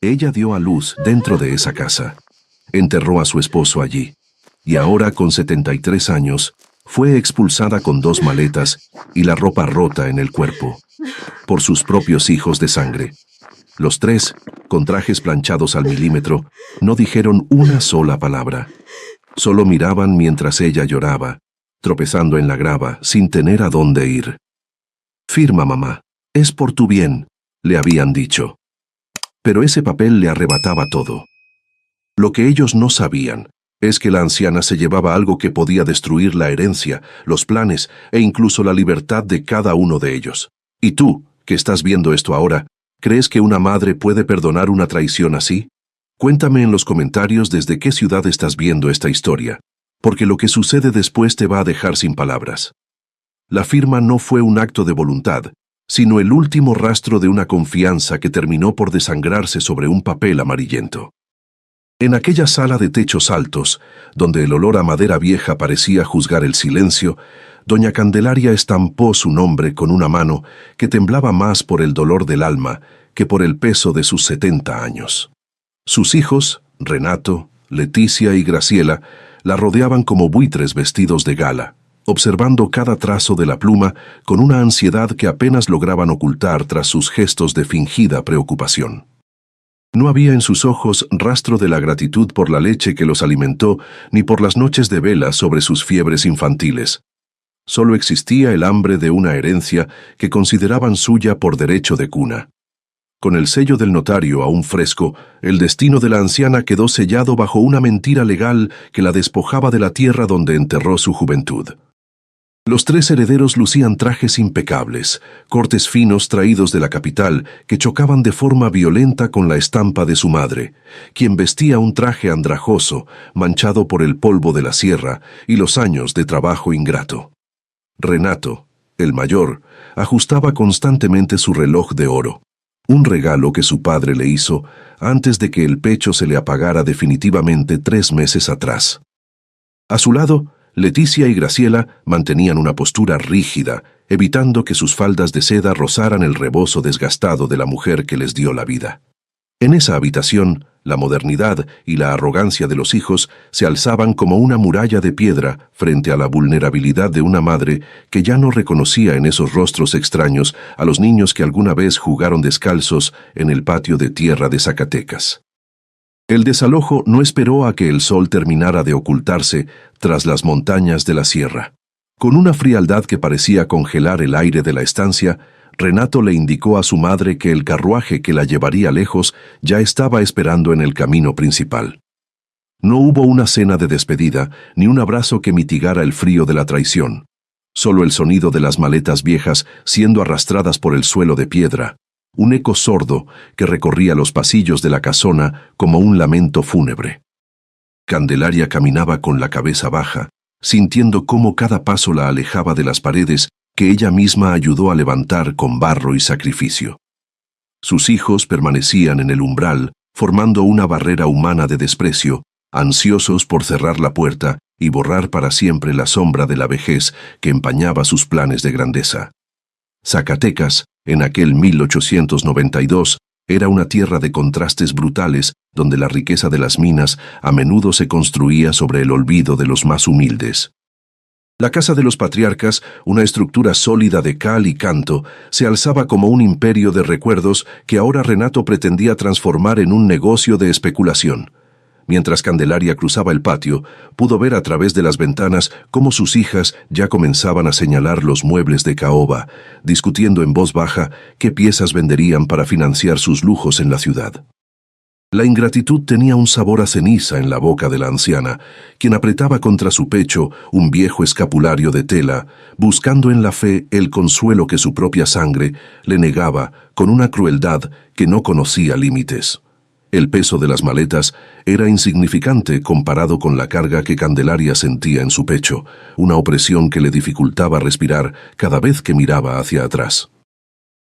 Ella dio a luz dentro de esa casa. Enterró a su esposo allí. Y ahora, con 73 años, fue expulsada con 2 maletas y la ropa rota en el cuerpo. Por sus propios hijos de sangre. Los 3, con trajes planchados al milímetro, no dijeron una sola palabra. Solo miraban mientras ella lloraba, tropezando en la grava, sin tener a dónde ir. «Firma, mamá. Es por tu bien», le habían dicho. Pero ese papel le arrebataba todo. Lo que ellos no sabían es que la anciana se llevaba algo que podía destruir la herencia, los planes e incluso la libertad de cada uno de ellos. Y tú, que estás viendo esto ahora, ¿crees que una madre puede perdonar una traición así? Cuéntame en los comentarios desde qué ciudad estás viendo esta historia, porque lo que sucede después te va a dejar sin palabras. La firma no fue un acto de voluntad, sino el último rastro de una confianza que terminó por desangrarse sobre un papel amarillento. En aquella sala de techos altos, donde el olor a madera vieja parecía juzgar el silencio, doña Candelaria estampó su nombre con una mano que temblaba más por el dolor del alma que por el peso de sus 70 años. Sus hijos, Renato, Leticia y Graciela, la rodeaban como buitres vestidos de gala, observando cada trazo de la pluma con una ansiedad que apenas lograban ocultar tras sus gestos de fingida preocupación. No había en sus ojos rastro de la gratitud por la leche que los alimentó ni por las noches de vela sobre sus fiebres infantiles. Solo existía el hambre de una herencia que consideraban suya por derecho de cuna. Con el sello del notario aún fresco, el destino de la anciana quedó sellado bajo una mentira legal que la despojaba de la tierra donde enterró su juventud. Los 3 herederos lucían trajes impecables, cortes finos traídos de la capital que chocaban de forma violenta con la estampa de su madre, quien vestía un traje andrajoso, manchado por el polvo de la sierra y los años de trabajo ingrato. Renato, el mayor, ajustaba constantemente su reloj de oro, un regalo que su padre le hizo antes de que el pecho se le apagara definitivamente 3 meses atrás. A su lado, Leticia y Graciela mantenían una postura rígida, evitando que sus faldas de seda rozaran el rebozo desgastado de la mujer que les dio la vida. En esa habitación, la modernidad y la arrogancia de los hijos se alzaban como una muralla de piedra frente a la vulnerabilidad de una madre que ya no reconocía en esos rostros extraños a los niños que alguna vez jugaron descalzos en el patio de tierra de Zacatecas. El desalojo no esperó a que el sol terminara de ocultarse tras las montañas de la sierra. Con una frialdad que parecía congelar el aire de la estancia, Renato le indicó a su madre que el carruaje que la llevaría lejos ya estaba esperando en el camino principal. No hubo una cena de despedida, ni un abrazo que mitigara el frío de la traición. Solo el sonido de las maletas viejas siendo arrastradas por el suelo de piedra, un eco sordo que recorría los pasillos de la casona como un lamento fúnebre. Candelaria caminaba con la cabeza baja, sintiendo cómo cada paso la alejaba de las paredes que ella misma ayudó a levantar con barro y sacrificio. Sus hijos permanecían en el umbral, formando una barrera humana de desprecio, ansiosos por cerrar la puerta y borrar para siempre la sombra de la vejez que empañaba sus planes de grandeza. Zacatecas, en aquel 1892, era una tierra de contrastes brutales donde la riqueza de las minas a menudo se construía sobre el olvido de los más humildes. La casa de los patriarcas, una estructura sólida de cal y canto, se alzaba como un imperio de recuerdos que ahora Renato pretendía transformar en un negocio de especulación. Mientras Candelaria cruzaba el patio, pudo ver a través de las ventanas cómo sus hijas ya comenzaban a señalar los muebles de caoba, discutiendo en voz baja qué piezas venderían para financiar sus lujos en la ciudad. La ingratitud tenía un sabor a ceniza en la boca de la anciana, quien apretaba contra su pecho un viejo escapulario de tela, buscando en la fe el consuelo que su propia sangre le negaba con una crueldad que no conocía límites. El peso de las maletas era insignificante comparado con la carga que Candelaria sentía en su pecho, una opresión que le dificultaba respirar cada vez que miraba hacia atrás.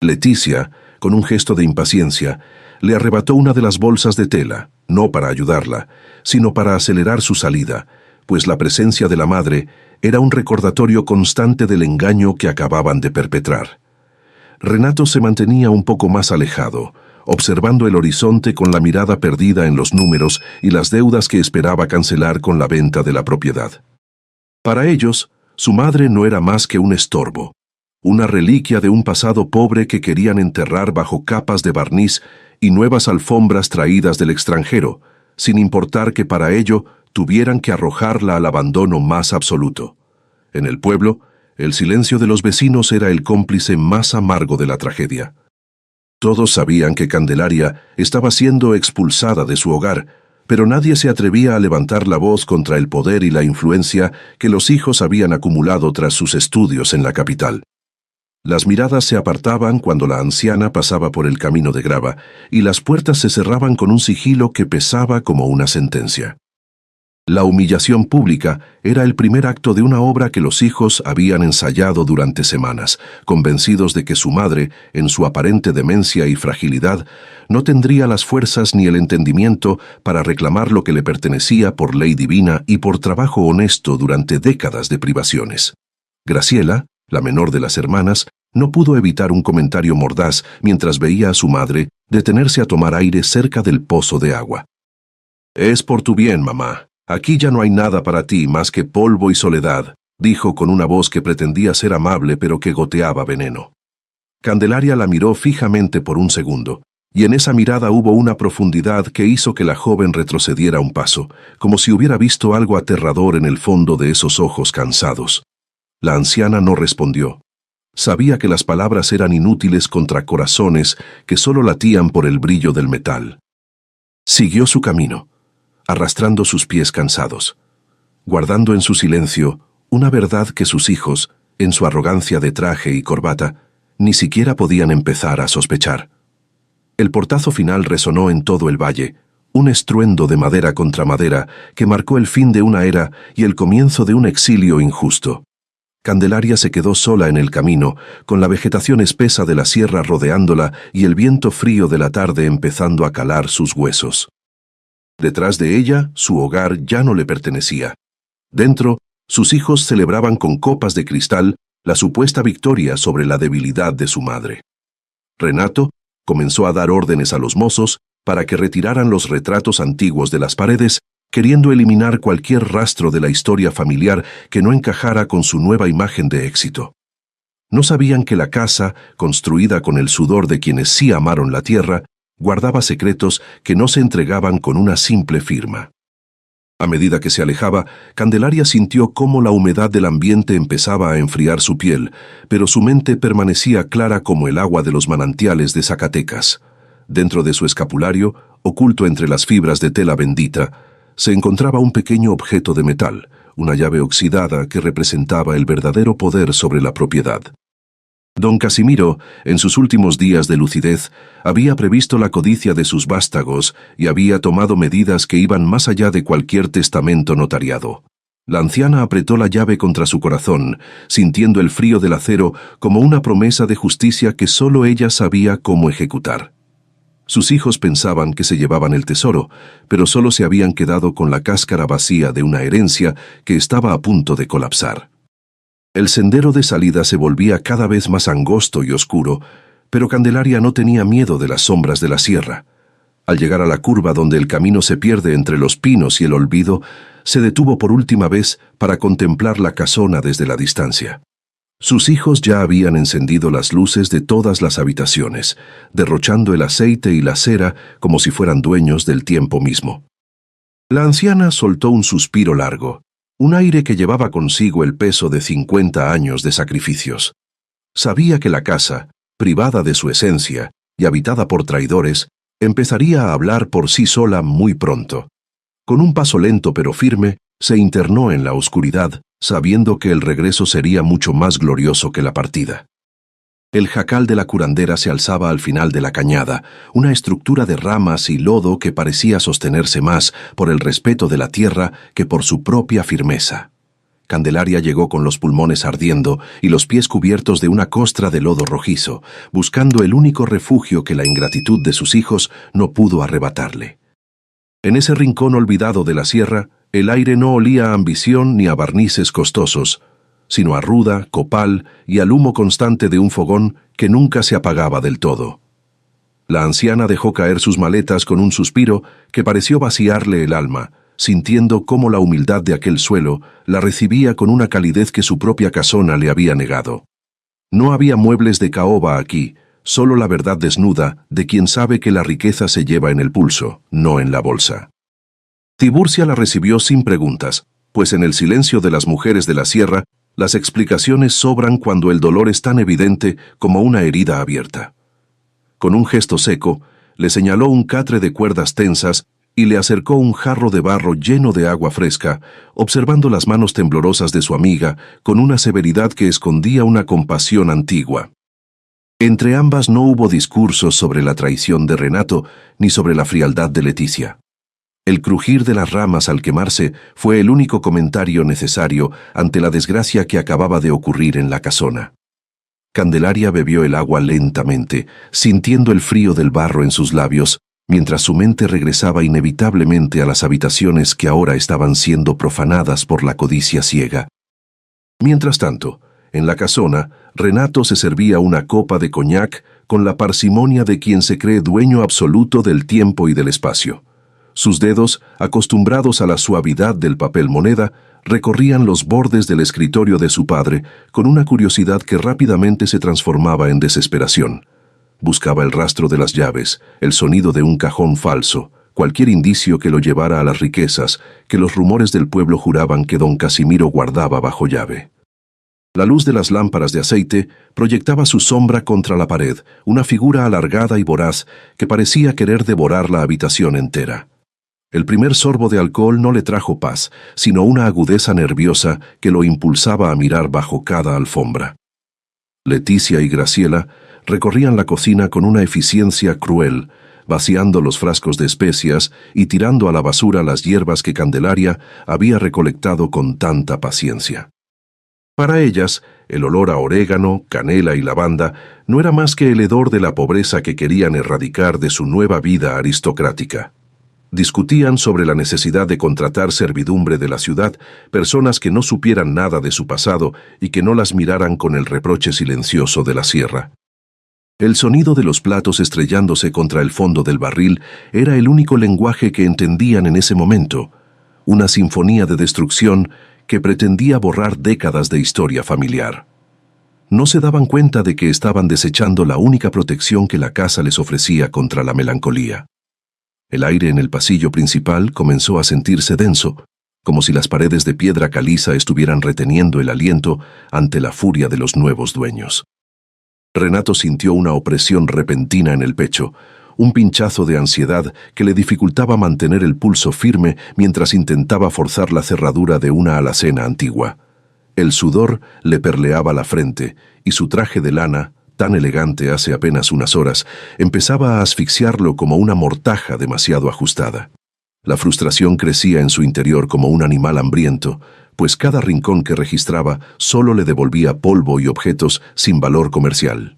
Leticia, con un gesto de impaciencia, le arrebató una de las bolsas de tela, no para ayudarla, sino para acelerar su salida, pues la presencia de la madre era un recordatorio constante del engaño que acababan de perpetrar. Renato se mantenía un poco más alejado, observando el horizonte con la mirada perdida en los números y las deudas que esperaba cancelar con la venta de la propiedad. Para ellos, su madre no era más que un estorbo, una reliquia de un pasado pobre que querían enterrar bajo capas de barniz y nuevas alfombras traídas del extranjero, sin importar que para ello tuvieran que arrojarla al abandono más absoluto. En el pueblo, el silencio de los vecinos era el cómplice más amargo de la tragedia. Todos sabían que Candelaria estaba siendo expulsada de su hogar, pero nadie se atrevía a levantar la voz contra el poder y la influencia que los hijos habían acumulado tras sus estudios en la capital. Las miradas se apartaban cuando la anciana pasaba por el camino de grava, y las puertas se cerraban con un sigilo que pesaba como una sentencia. La humillación pública era el primer acto de una obra que los hijos habían ensayado durante semanas, convencidos de que su madre, en su aparente demencia y fragilidad, no tendría las fuerzas ni el entendimiento para reclamar lo que le pertenecía por ley divina y por trabajo honesto durante décadas de privaciones. Graciela, la menor de las hermanas, no pudo evitar un comentario mordaz mientras veía a su madre detenerse a tomar aire cerca del pozo de agua. «Es por tu bien, mamá. Aquí ya no hay nada para ti más que polvo y soledad», dijo con una voz que pretendía ser amable pero que goteaba veneno. Candelaria la miró fijamente por un segundo, y en esa mirada hubo una profundidad que hizo que la joven retrocediera un paso, como si hubiera visto algo aterrador en el fondo de esos ojos cansados. La anciana no respondió. Sabía que las palabras eran inútiles contra corazones que solo latían por el brillo del metal. Siguió su camino, arrastrando sus pies cansados, guardando en su silencio una verdad que sus hijos, en su arrogancia de traje y corbata, ni siquiera podían empezar a sospechar. El portazo final resonó en todo el valle, un estruendo de madera contra madera que marcó el fin de una era y el comienzo de un exilio injusto. Candelaria se quedó sola en el camino, con la vegetación espesa de la sierra rodeándola y el viento frío de la tarde empezando a calar sus huesos. Detrás de ella, su hogar ya no le pertenecía. Dentro, sus hijos celebraban con copas de cristal la supuesta victoria sobre la debilidad de su madre. Renato comenzó a dar órdenes a los mozos para que retiraran los retratos antiguos de las paredes, queriendo eliminar cualquier rastro de la historia familiar que no encajara con su nueva imagen de éxito. No sabían que la casa, construida con el sudor de quienes sí amaron la tierra, guardaba secretos que no se entregaban con una simple firma. A medida que se alejaba, Candelaria sintió cómo la humedad del ambiente empezaba a enfriar su piel, pero su mente permanecía clara como el agua de los manantiales de Zacatecas. Dentro de su escapulario, oculto entre las fibras de tela bendita, se encontraba un pequeño objeto de metal, una llave oxidada que representaba el verdadero poder sobre la propiedad. Don Casimiro, en sus últimos días de lucidez, había previsto la codicia de sus vástagos y había tomado medidas que iban más allá de cualquier testamento notariado. La anciana apretó la llave contra su corazón, sintiendo el frío del acero como una promesa de justicia que solo ella sabía cómo ejecutar. Sus hijos pensaban que se llevaban el tesoro, pero solo se habían quedado con la cáscara vacía de una herencia que estaba a punto de colapsar. El sendero de salida se volvía cada vez más angosto y oscuro, pero Candelaria no tenía miedo de las sombras de la sierra. Al llegar a la curva donde el camino se pierde entre los pinos y el olvido, se detuvo por última vez para contemplar la casona desde la distancia. Sus hijos ya habían encendido las luces de todas las habitaciones, derrochando el aceite y la cera como si fueran dueños del tiempo mismo. La anciana soltó un suspiro largo, un aire que llevaba consigo el peso de 50 años de sacrificios. Sabía que la casa, privada de su esencia y habitada por traidores, empezaría a hablar por sí sola muy pronto. Con un paso lento pero firme, se internó en la oscuridad, sabiendo que el regreso sería mucho más glorioso que la partida. El jacal de la curandera se alzaba al final de la cañada, una estructura de ramas y lodo que parecía sostenerse más por el respeto de la tierra que por su propia firmeza. Candelaria llegó con los pulmones ardiendo y los pies cubiertos de una costra de lodo rojizo, buscando el único refugio que la ingratitud de sus hijos no pudo arrebatarle. En ese rincón olvidado de la sierra, el aire no olía a ambición ni a barnices costosos, sino a ruda, copal y al humo constante de un fogón que nunca se apagaba del todo. La anciana dejó caer sus maletas con un suspiro que pareció vaciarle el alma, sintiendo cómo la humildad de aquel suelo la recibía con una calidez que su propia casona le había negado. No había muebles de caoba aquí, solo la verdad desnuda de quien sabe que la riqueza se lleva en el pulso, no en la bolsa. Tiburcia la recibió sin preguntas, pues en el silencio de las mujeres de la sierra, las explicaciones sobran cuando el dolor es tan evidente como una herida abierta. Con un gesto seco, le señaló un catre de cuerdas tensas y le acercó un jarro de barro lleno de agua fresca, observando las manos temblorosas de su amiga con una severidad que escondía una compasión antigua. Entre ambas no hubo discursos sobre la traición de Renato ni sobre la frialdad de Leticia. El crujir de las ramas al quemarse fue el único comentario necesario ante la desgracia que acababa de ocurrir en la casona. Candelaria bebió el agua lentamente, sintiendo el frío del barro en sus labios, mientras su mente regresaba inevitablemente a las habitaciones que ahora estaban siendo profanadas por la codicia ciega. Mientras tanto, en la casona, Renato se servía una copa de coñac con la parsimonia de quien se cree dueño absoluto del tiempo y del espacio. Sus dedos, acostumbrados a la suavidad del papel moneda, recorrían los bordes del escritorio de su padre con una curiosidad que rápidamente se transformaba en desesperación. Buscaba el rastro de las llaves, el sonido de un cajón falso, cualquier indicio que lo llevara a las riquezas que los rumores del pueblo juraban que don Casimiro guardaba bajo llave. La luz de las lámparas de aceite proyectaba su sombra contra la pared, una figura alargada y voraz que parecía querer devorar la habitación entera. El primer sorbo de alcohol no le trajo paz, sino una agudeza nerviosa que lo impulsaba a mirar bajo cada alfombra. Leticia y Graciela recorrían la cocina con una eficiencia cruel, vaciando los frascos de especias y tirando a la basura las hierbas que Candelaria había recolectado con tanta paciencia. Para ellas, el olor a orégano, canela y lavanda no era más que el hedor de la pobreza que querían erradicar de su nueva vida aristocrática. Discutían sobre la necesidad de contratar servidumbre de la ciudad, personas que no supieran nada de su pasado y que no las miraran con el reproche silencioso de la sierra. El sonido de los platos estrellándose contra el fondo del barril era el único lenguaje que entendían en ese momento, una sinfonía de destrucción que pretendía borrar décadas de historia familiar. No se daban cuenta de que estaban desechando la única protección que la casa les ofrecía contra la melancolía. El aire en el pasillo principal comenzó a sentirse denso, como si las paredes de piedra caliza estuvieran reteniendo el aliento ante la furia de los nuevos dueños. Renato sintió una opresión repentina en el pecho, un pinchazo de ansiedad que le dificultaba mantener el pulso firme mientras intentaba forzar la cerradura de una alacena antigua. El sudor le perleaba la frente y su traje de lana, tan elegante hace apenas unas horas, empezaba a asfixiarlo como una mortaja demasiado ajustada. La frustración crecía en su interior como un animal hambriento, pues cada rincón que registraba solo le devolvía polvo y objetos sin valor comercial.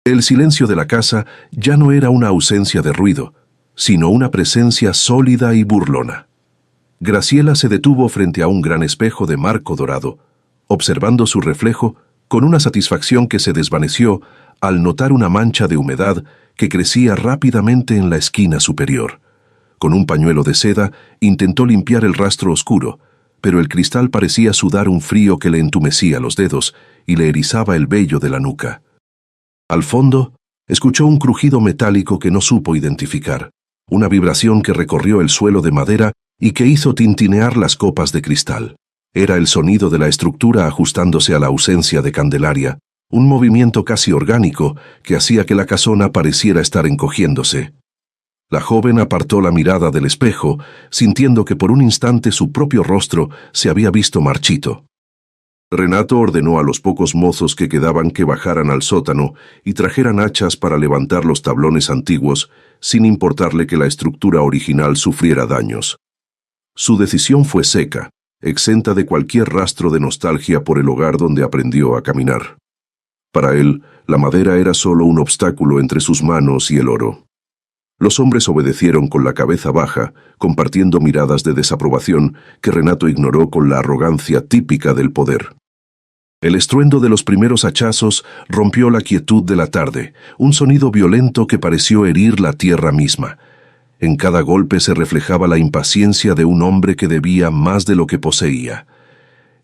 El silencio de la casa ya no era una ausencia de ruido, sino una presencia sólida y burlona. Graciela se detuvo frente a un gran espejo de marco dorado, observando su reflejo con una satisfacción que se desvaneció al notar una mancha de humedad que crecía rápidamente en la esquina superior. Con un pañuelo de seda intentó limpiar el rastro oscuro, pero el cristal parecía sudar un frío que le entumecía los dedos y le erizaba el vello de la nuca. Al fondo, escuchó un crujido metálico que no supo identificar, una vibración que recorrió el suelo de madera y que hizo tintinear las copas de cristal. Era el sonido de la estructura ajustándose a la ausencia de Candelaria, un movimiento casi orgánico que hacía que la casona pareciera estar encogiéndose. La joven apartó la mirada del espejo, sintiendo que por un instante su propio rostro se había visto marchito. Renato ordenó a los pocos mozos que quedaban que bajaran al sótano y trajeran hachas para levantar los tablones antiguos, sin importarle que la estructura original sufriera daños. Su decisión fue seca, exenta de cualquier rastro de nostalgia por el hogar donde aprendió a caminar. Para él, la madera era solo un obstáculo entre sus manos y el oro. Los hombres obedecieron con la cabeza baja, compartiendo miradas de desaprobación que Renato ignoró con la arrogancia típica del poder. El estruendo de los primeros hachazos rompió la quietud de la tarde, un sonido violento que pareció herir la tierra misma. En cada golpe se reflejaba la impaciencia de un hombre que debía más de lo que poseía.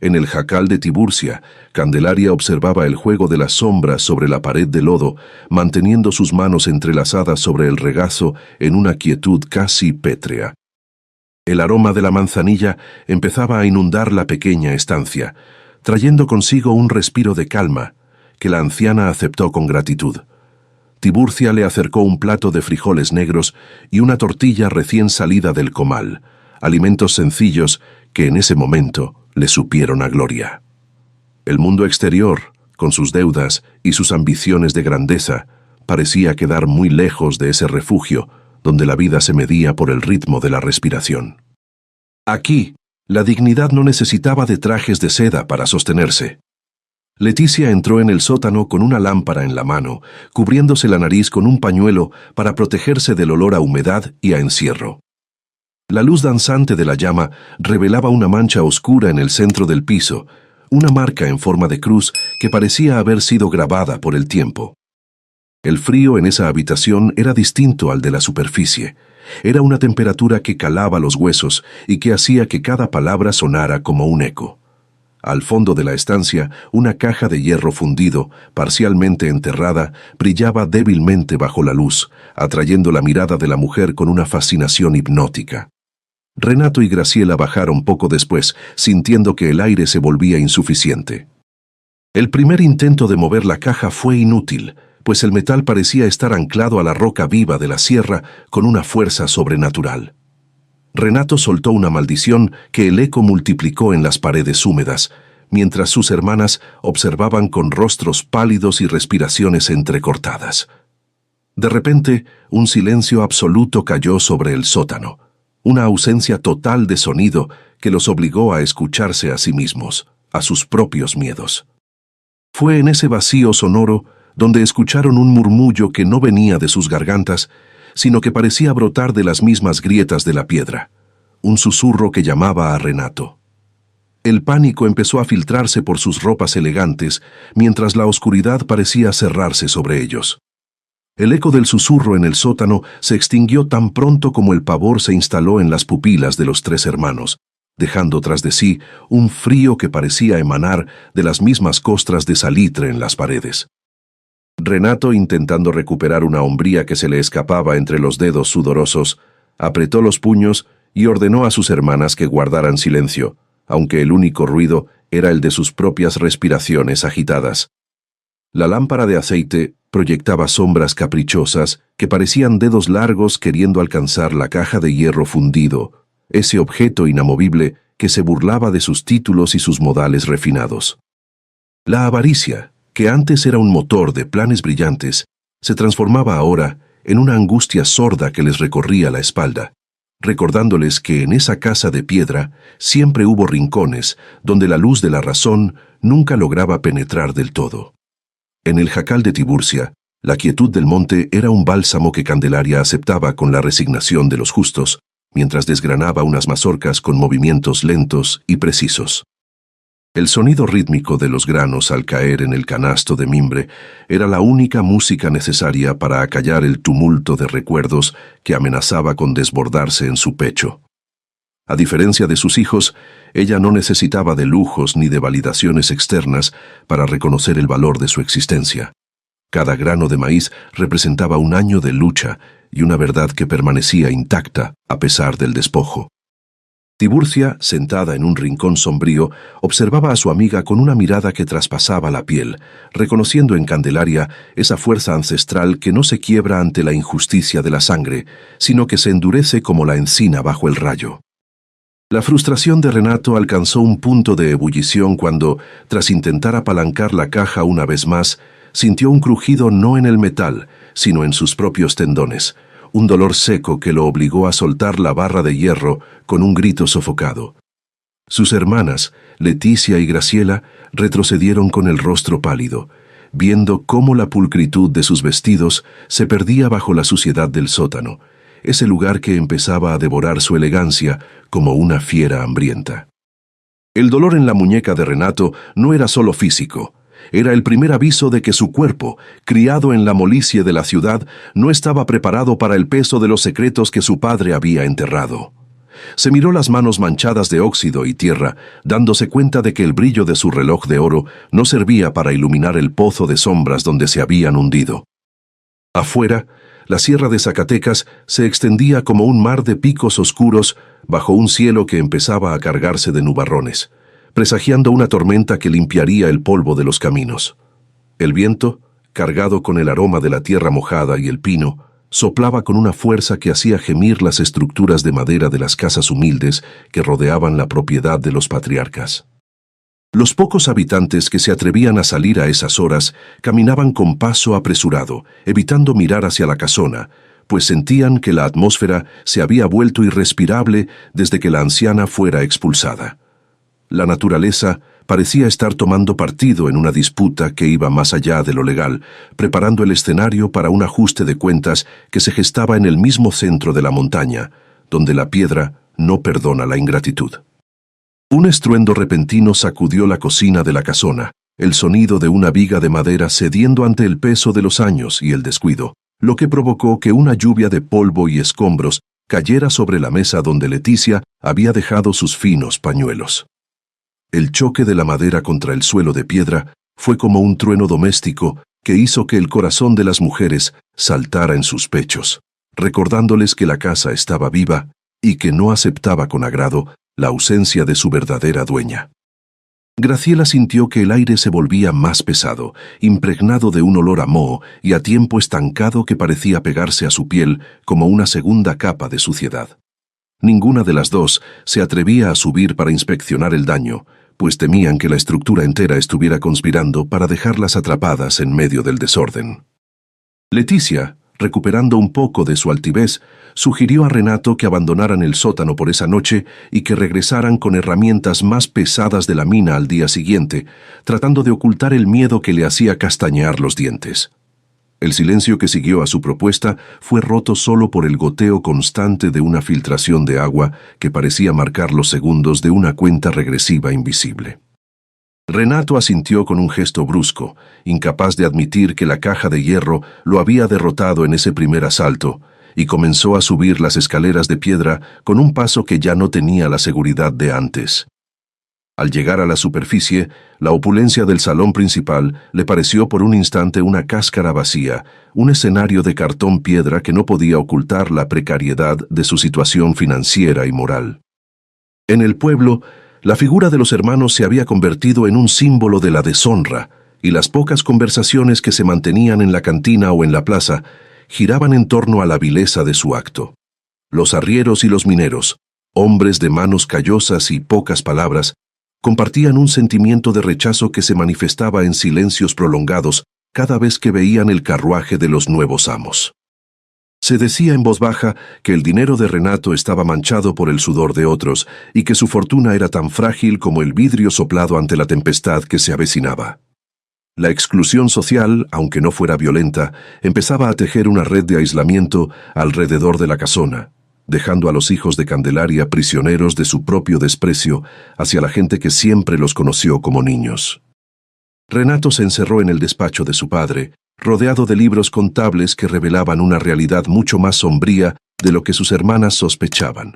En el jacal de Tiburcia, Candelaria observaba el juego de las sombras sobre la pared de lodo, manteniendo sus manos entrelazadas sobre el regazo en una quietud casi pétrea. El aroma de la manzanilla empezaba a inundar la pequeña estancia, trayendo consigo un respiro de calma, que la anciana aceptó con gratitud. Tiburcia le acercó un plato de frijoles negros y una tortilla recién salida del comal, alimentos sencillos que en ese momento le supieron a gloria. El mundo exterior, con sus deudas y sus ambiciones de grandeza, parecía quedar muy lejos de ese refugio donde la vida se medía por el ritmo de la respiración. Aquí, la dignidad no necesitaba de trajes de seda para sostenerse. Leticia entró en el sótano con una lámpara en la mano, cubriéndose la nariz con un pañuelo para protegerse del olor a humedad y a encierro. La luz danzante de la llama revelaba una mancha oscura en el centro del piso, una marca en forma de cruz que parecía haber sido grabada por el tiempo. El frío en esa habitación era distinto al de la superficie. Era una temperatura que calaba los huesos y que hacía que cada palabra sonara como un eco. Al fondo de la estancia, una caja de hierro fundido, parcialmente enterrada, brillaba débilmente bajo la luz, atrayendo la mirada de la mujer con una fascinación hipnótica. Renato y Graciela bajaron poco después, sintiendo que el aire se volvía insuficiente. El primer intento de mover la caja fue inútil, pues el metal parecía estar anclado a la roca viva de la sierra con una fuerza sobrenatural. Renato soltó una maldición que el eco multiplicó en las paredes húmedas, mientras sus hermanas observaban con rostros pálidos y respiraciones entrecortadas. De repente, un silencio absoluto cayó sobre el sótano, una ausencia total de sonido que los obligó a escucharse a sí mismos, a sus propios miedos. Fue en ese vacío sonoro donde escucharon un murmullo que no venía de sus gargantas, sino que parecía brotar de las mismas grietas de la piedra, un susurro que llamaba a Renato. El pánico empezó a filtrarse por sus ropas elegantes, mientras la oscuridad parecía cerrarse sobre ellos. El eco del susurro en el sótano se extinguió tan pronto como el pavor se instaló en las pupilas de los tres hermanos, dejando tras de sí un frío que parecía emanar de las mismas costras de salitre en las paredes. Renato, intentando recuperar una hombría que se le escapaba entre los dedos sudorosos, apretó los puños y ordenó a sus hermanas que guardaran silencio, aunque el único ruido era el de sus propias respiraciones agitadas. La lámpara de aceite proyectaba sombras caprichosas que parecían dedos largos queriendo alcanzar la caja de hierro fundido, ese objeto inamovible que se burlaba de sus títulos y sus modales refinados. La avaricia, que antes era un motor de planes brillantes, se transformaba ahora en una angustia sorda que les recorría la espalda, recordándoles que en esa casa de piedra siempre hubo rincones donde la luz de la razón nunca lograba penetrar del todo. En el jacal de Tiburcia, la quietud del monte era un bálsamo que Candelaria aceptaba con la resignación de los justos, mientras desgranaba unas mazorcas con movimientos lentos y precisos. El sonido rítmico de los granos al caer en el canasto de mimbre era la única música necesaria para acallar el tumulto de recuerdos que amenazaba con desbordarse en su pecho. A diferencia de sus hijos, ella no necesitaba de lujos ni de validaciones externas para reconocer el valor de su existencia. Cada grano de maíz representaba un año de lucha y una verdad que permanecía intacta a pesar del despojo. Tiburcia, sentada en un rincón sombrío, observaba a su amiga con una mirada que traspasaba la piel, reconociendo en Candelaria esa fuerza ancestral que no se quiebra ante la injusticia de la sangre, sino que se endurece como la encina bajo el rayo. La frustración de Renato alcanzó un punto de ebullición cuando, tras intentar apalancar la caja una vez más, sintió un crujido no en el metal, sino en sus propios tendones, un dolor seco que lo obligó a soltar la barra de hierro con un grito sofocado. Sus hermanas, Leticia y Graciela, retrocedieron con el rostro pálido, viendo cómo la pulcritud de sus vestidos se perdía bajo la suciedad del sótano, ese lugar que empezaba a devorar su elegancia como una fiera hambrienta. El dolor en la muñeca de Renato no era solo físico. Era el primer aviso de que su cuerpo, criado en la molicie de la ciudad, no estaba preparado para el peso de los secretos que su padre había enterrado. Se miró las manos manchadas de óxido y tierra, dándose cuenta de que el brillo de su reloj de oro no servía para iluminar el pozo de sombras donde se habían hundido. Afuera, la sierra de Zacatecas se extendía como un mar de picos oscuros bajo un cielo que empezaba a cargarse de nubarrones, presagiando una tormenta que limpiaría el polvo de los caminos. El viento, cargado con el aroma de la tierra mojada y el pino, soplaba con una fuerza que hacía gemir las estructuras de madera de las casas humildes que rodeaban la propiedad de los patriarcas. Los pocos habitantes que se atrevían a salir a esas horas caminaban con paso apresurado, evitando mirar hacia la casona, pues sentían que la atmósfera se había vuelto irrespirable desde que la anciana fuera expulsada. La naturaleza parecía estar tomando partido en una disputa que iba más allá de lo legal, preparando el escenario para un ajuste de cuentas que se gestaba en el mismo centro de la montaña, donde la piedra no perdona la ingratitud. Un estruendo repentino sacudió la cocina de la casona, el sonido de una viga de madera cediendo ante el peso de los años y el descuido, lo que provocó que una lluvia de polvo y escombros cayera sobre la mesa donde Leticia había dejado sus finos pañuelos. El choque de la madera contra el suelo de piedra fue como un trueno doméstico que hizo que el corazón de las mujeres saltara en sus pechos, recordándoles que la casa estaba viva y que no aceptaba con agrado la ausencia de su verdadera dueña. Graciela sintió que el aire se volvía más pesado, impregnado de un olor a moho y a tiempo estancado que parecía pegarse a su piel como una segunda capa de suciedad. Ninguna de las dos se atrevía a subir para inspeccionar el daño, pues temían que la estructura entera estuviera conspirando para dejarlas atrapadas en medio del desorden. Leticia, recuperando un poco de su altivez, sugirió a Renato que abandonaran el sótano por esa noche y que regresaran con herramientas más pesadas de la mina al día siguiente, tratando de ocultar el miedo que le hacía castañear los dientes. El silencio que siguió a su propuesta fue roto solo por el goteo constante de una filtración de agua que parecía marcar los segundos de una cuenta regresiva invisible. Renato asintió con un gesto brusco, incapaz de admitir que la caja de hierro lo había derrotado en ese primer asalto, y comenzó a subir las escaleras de piedra con un paso que ya no tenía la seguridad de antes. Al llegar a la superficie, la opulencia del salón principal le pareció por un instante una cáscara vacía, un escenario de cartón piedra que no podía ocultar la precariedad de su situación financiera y moral. En el pueblo, la figura de los hermanos se había convertido en un símbolo de la deshonra, y las pocas conversaciones que se mantenían en la cantina o en la plaza giraban en torno a la vileza de su acto. Los arrieros y los mineros, hombres de manos callosas y pocas palabras, compartían un sentimiento de rechazo que se manifestaba en silencios prolongados cada vez que veían el carruaje de los nuevos amos. Se decía en voz baja que el dinero de Renato estaba manchado por el sudor de otros y que su fortuna era tan frágil como el vidrio soplado ante la tempestad que se avecinaba. La exclusión social, aunque no fuera violenta, empezaba a tejer una red de aislamiento alrededor de la casona, dejando a los hijos de Candelaria prisioneros de su propio desprecio hacia la gente que siempre los conoció como niños. Renato se encerró en el despacho de su padre, rodeado de libros contables que revelaban una realidad mucho más sombría de lo que sus hermanas sospechaban.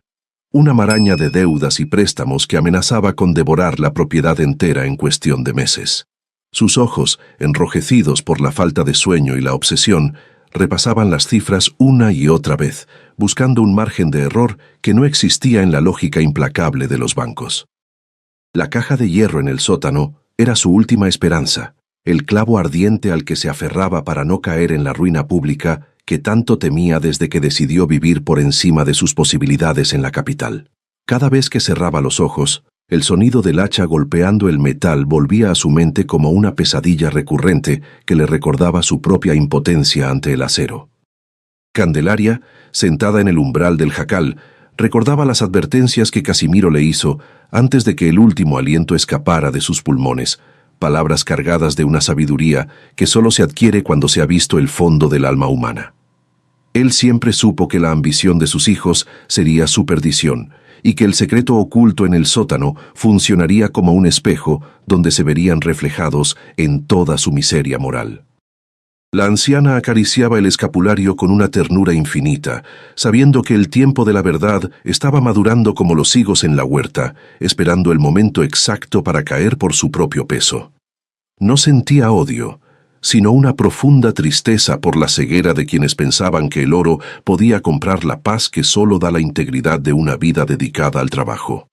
Una maraña de deudas y préstamos que amenazaba con devorar la propiedad entera en cuestión de meses. Sus ojos, enrojecidos por la falta de sueño y la obsesión, repasaban las cifras una y otra vez, buscando un margen de error que no existía en la lógica implacable de los bancos. La caja de hierro en el sótano era su última esperanza, el clavo ardiente al que se aferraba para no caer en la ruina pública que tanto temía desde que decidió vivir por encima de sus posibilidades en la capital. Cada vez que cerraba los ojos, el sonido del hacha golpeando el metal volvía a su mente como una pesadilla recurrente que le recordaba su propia impotencia ante el acero. Candelaria, sentada en el umbral del jacal, recordaba las advertencias que Casimiro le hizo antes de que el último aliento escapara de sus pulmones, palabras cargadas de una sabiduría que solo se adquiere cuando se ha visto el fondo del alma humana. Él siempre supo que la ambición de sus hijos sería su perdición, y que el secreto oculto en el sótano funcionaría como un espejo donde se verían reflejados en toda su miseria moral. La anciana acariciaba el escapulario con una ternura infinita, sabiendo que el tiempo de la verdad estaba madurando como los higos en la huerta, esperando el momento exacto para caer por su propio peso. No sentía odio, sino una profunda tristeza por la ceguera de quienes pensaban que el oro podía comprar la paz que solo da la integridad de una vida dedicada al trabajo.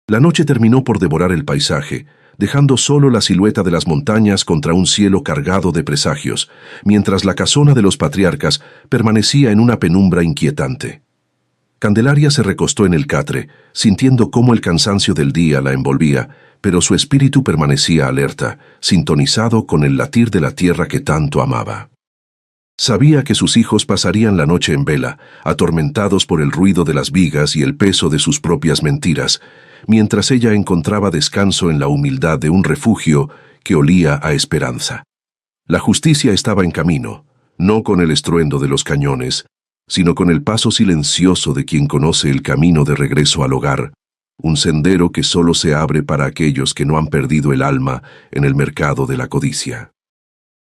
La noche terminó por devorar el paisaje, dejando solo la silueta de las montañas contra un cielo cargado de presagios, mientras la casona de los patriarcas permanecía en una penumbra inquietante. Candelaria se recostó en el catre, sintiendo cómo el cansancio del día la envolvía, pero su espíritu permanecía alerta, sintonizado con el latir de la tierra que tanto amaba. Sabía que sus hijos pasarían la noche en vela, atormentados por el ruido de las vigas y el peso de sus propias mentiras, mientras ella encontraba descanso en la humildad de un refugio que olía a esperanza. La justicia estaba en camino, no con el estruendo de los cañones, sino con el paso silencioso de quien conoce el camino de regreso al hogar, un sendero que solo se abre para aquellos que no han perdido el alma en el mercado de la codicia.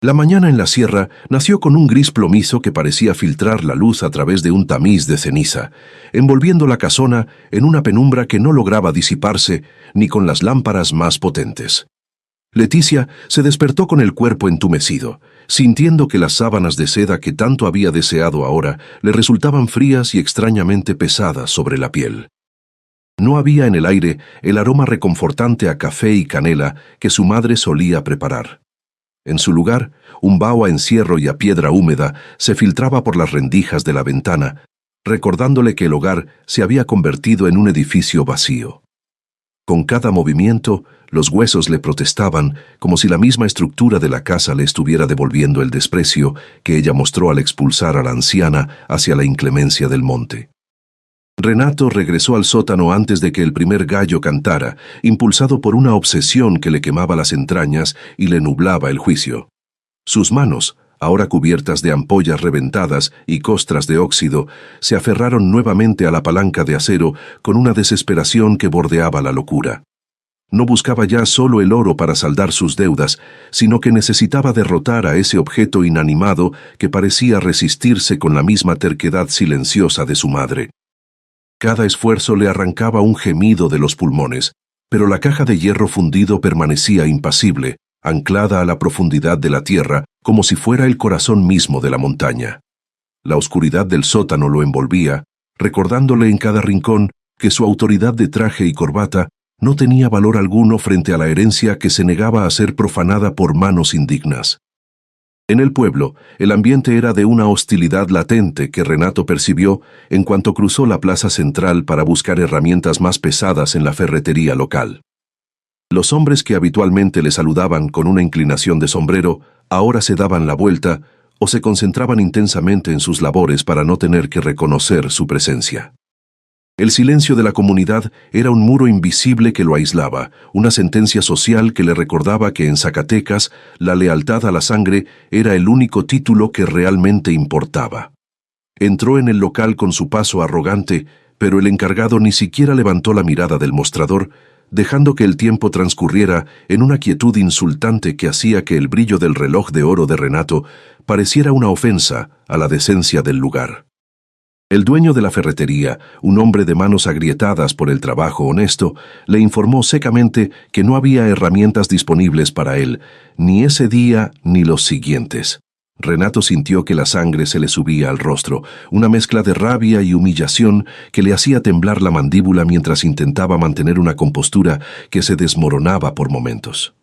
La mañana en la sierra nació con un gris plomizo que parecía filtrar la luz a través de un tamiz de ceniza, envolviendo la casona en una penumbra que no lograba disiparse ni con las lámparas más potentes. Leticia se despertó con el cuerpo entumecido, sintiendo que las sábanas de seda que tanto había deseado ahora le resultaban frías y extrañamente pesadas sobre la piel. No había en el aire el aroma reconfortante a café y canela que su madre solía preparar. En su lugar, un vaho a encierro y a piedra húmeda se filtraba por las rendijas de la ventana, recordándole que el hogar se había convertido en un edificio vacío. Con cada movimiento, los huesos le protestaban, como si la misma estructura de la casa le estuviera devolviendo el desprecio que ella mostró al expulsar a la anciana hacia la inclemencia del monte. Renato regresó al sótano antes de que el primer gallo cantara, impulsado por una obsesión que le quemaba las entrañas y le nublaba el juicio. Sus manos, ahora cubiertas de ampollas reventadas y costras de óxido, se aferraron nuevamente a la palanca de acero con una desesperación que bordeaba la locura. No buscaba ya solo el oro para saldar sus deudas, sino que necesitaba derrotar a ese objeto inanimado que parecía resistirse con la misma terquedad silenciosa de su madre. Cada esfuerzo le arrancaba un gemido de los pulmones, pero la caja de hierro fundido permanecía impasible, anclada a la profundidad de la tierra, como si fuera el corazón mismo de la montaña. La oscuridad del sótano lo envolvía, recordándole en cada rincón que su autoridad de traje y corbata no tenía valor alguno frente a la herencia que se negaba a ser profanada por manos indignas. En el pueblo, el ambiente era de una hostilidad latente que Renato percibió en cuanto cruzó la plaza central para buscar herramientas más pesadas en la ferretería local. Los hombres que habitualmente le saludaban con una inclinación de sombrero, ahora se daban la vuelta o se concentraban intensamente en sus labores para no tener que reconocer su presencia. El silencio de la comunidad era un muro invisible que lo aislaba, una sentencia social que le recordaba que en Zacatecas la lealtad a la sangre era el único título que realmente importaba. Entró en el local con su paso arrogante, pero el encargado ni siquiera levantó la mirada del mostrador, dejando que el tiempo transcurriera en una quietud insultante que hacía que el brillo del reloj de oro de Renato pareciera una ofensa a la decencia del lugar. El dueño de la ferretería, un hombre de manos agrietadas por el trabajo honesto, le informó secamente que no había herramientas disponibles para él, ni ese día ni los siguientes. Renato sintió que la sangre se le subía al rostro, una mezcla de rabia y humillación que le hacía temblar la mandíbula mientras intentaba mantener una compostura que se desmoronaba por momentos.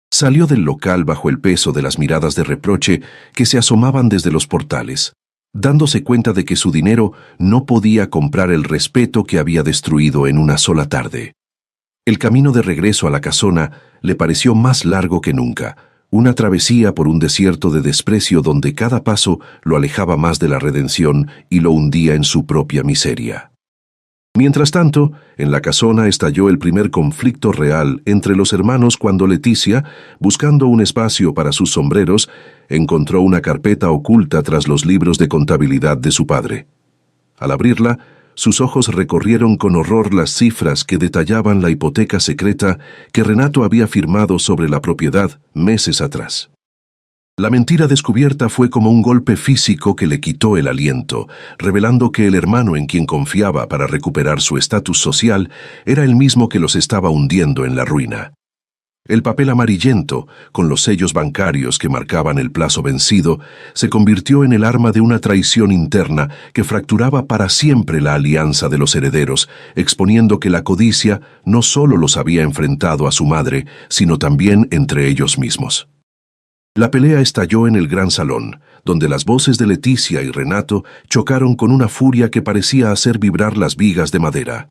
Salió del local bajo el peso de las miradas de reproche que se asomaban desde los portales, dándose cuenta de que su dinero no podía comprar el respeto que había destruido en una sola tarde. El camino de regreso a la casona le pareció más largo que nunca, una travesía por un desierto de desprecio donde cada paso lo alejaba más de la redención y lo hundía en su propia miseria. Mientras tanto, en la casona estalló el primer conflicto real entre los hermanos cuando Leticia, buscando un espacio para sus sombreros, encontró una carpeta oculta tras los libros de contabilidad de su padre. Al abrirla, sus ojos recorrieron con horror las cifras que detallaban la hipoteca secreta que Renato había firmado sobre la propiedad meses atrás. La mentira descubierta fue como un golpe físico que le quitó el aliento, revelando que el hermano en quien confiaba para recuperar su estatus social era el mismo que los estaba hundiendo en la ruina. El papel amarillento, con los sellos bancarios que marcaban el plazo vencido, se convirtió en el arma de una traición interna que fracturaba para siempre la alianza de los herederos, exponiendo que la codicia no solo los había enfrentado a su madre, sino también entre ellos mismos. La pelea estalló en el gran salón, donde las voces de Leticia y Renato chocaron con una furia que parecía hacer vibrar las vigas de madera.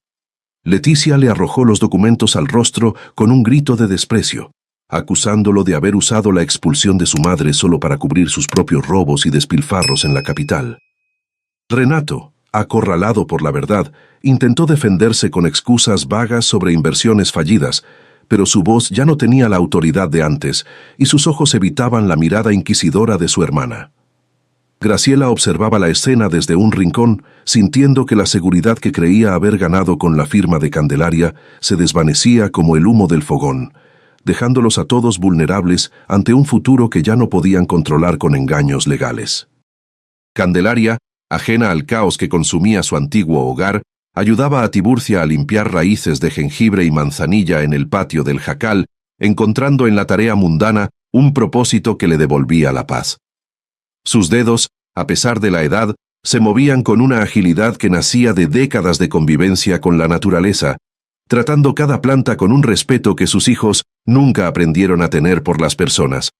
Leticia le arrojó los documentos al rostro con un grito de desprecio, acusándolo de haber usado la expulsión de su madre solo para cubrir sus propios robos y despilfarros en la capital. Renato, acorralado por la verdad, intentó defenderse con excusas vagas sobre inversiones fallidas, pero su voz ya no tenía la autoridad de antes, y sus ojos evitaban la mirada inquisidora de su hermana. Graciela observaba la escena desde un rincón, sintiendo que la seguridad que creía haber ganado con la firma de Candelaria se desvanecía como el humo del fogón, dejándolos a todos vulnerables ante un futuro que ya no podían controlar con engaños legales. Candelaria, ajena al caos que consumía su antiguo hogar, ayudaba a Tiburcia a limpiar raíces de jengibre y manzanilla en el patio del jacal, encontrando en la tarea mundana un propósito que le devolvía la paz. Sus dedos, a pesar de la edad, se movían con una agilidad que nacía de décadas de convivencia con la naturaleza, tratando cada planta con un respeto que sus hijos nunca aprendieron a tener por las personas.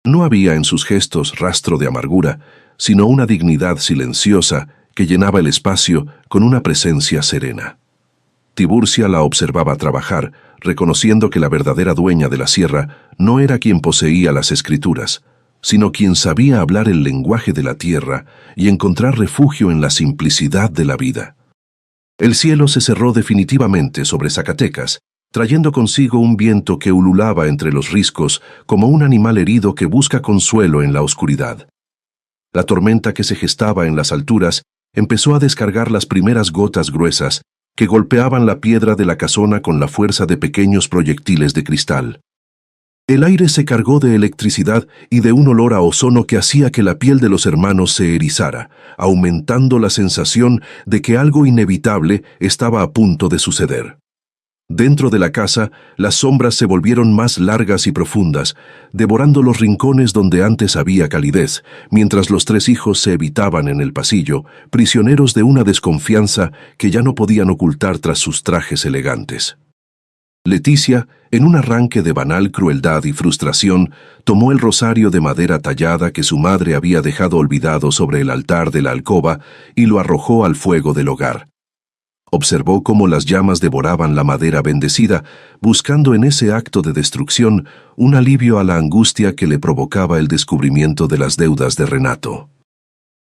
No había en sus gestos rastro de amargura, sino una dignidad silenciosa que llenaba el espacio con una presencia serena. Tiburcia la observaba trabajar, reconociendo que la verdadera dueña de la sierra no era quien poseía las escrituras, sino quien sabía hablar el lenguaje de la tierra y encontrar refugio en la simplicidad de la vida. El cielo se cerró definitivamente sobre Zacatecas, trayendo consigo un viento que ululaba entre los riscos como un animal herido que busca consuelo en la oscuridad. La tormenta que se gestaba en las alturas empezó a descargar las primeras gotas gruesas que golpeaban la piedra de la casona con la fuerza de pequeños proyectiles de cristal. El aire se cargó de electricidad y de un olor a ozono que hacía que la piel de los hermanos se erizara, aumentando la sensación de que algo inevitable estaba a punto de suceder. Dentro de la casa, las sombras se volvieron más largas y profundas, devorando los rincones donde antes había calidez, mientras los tres hijos se evitaban en el pasillo, prisioneros de una desconfianza que ya no podían ocultar tras sus trajes elegantes. Leticia, en un arranque de banal crueldad y frustración, tomó el rosario de madera tallada que su madre había dejado olvidado sobre el altar de la alcoba y lo arrojó al fuego del hogar. Observó cómo las llamas devoraban la madera bendecida, buscando en ese acto de destrucción un alivio a la angustia que le provocaba el descubrimiento de las deudas de Renato.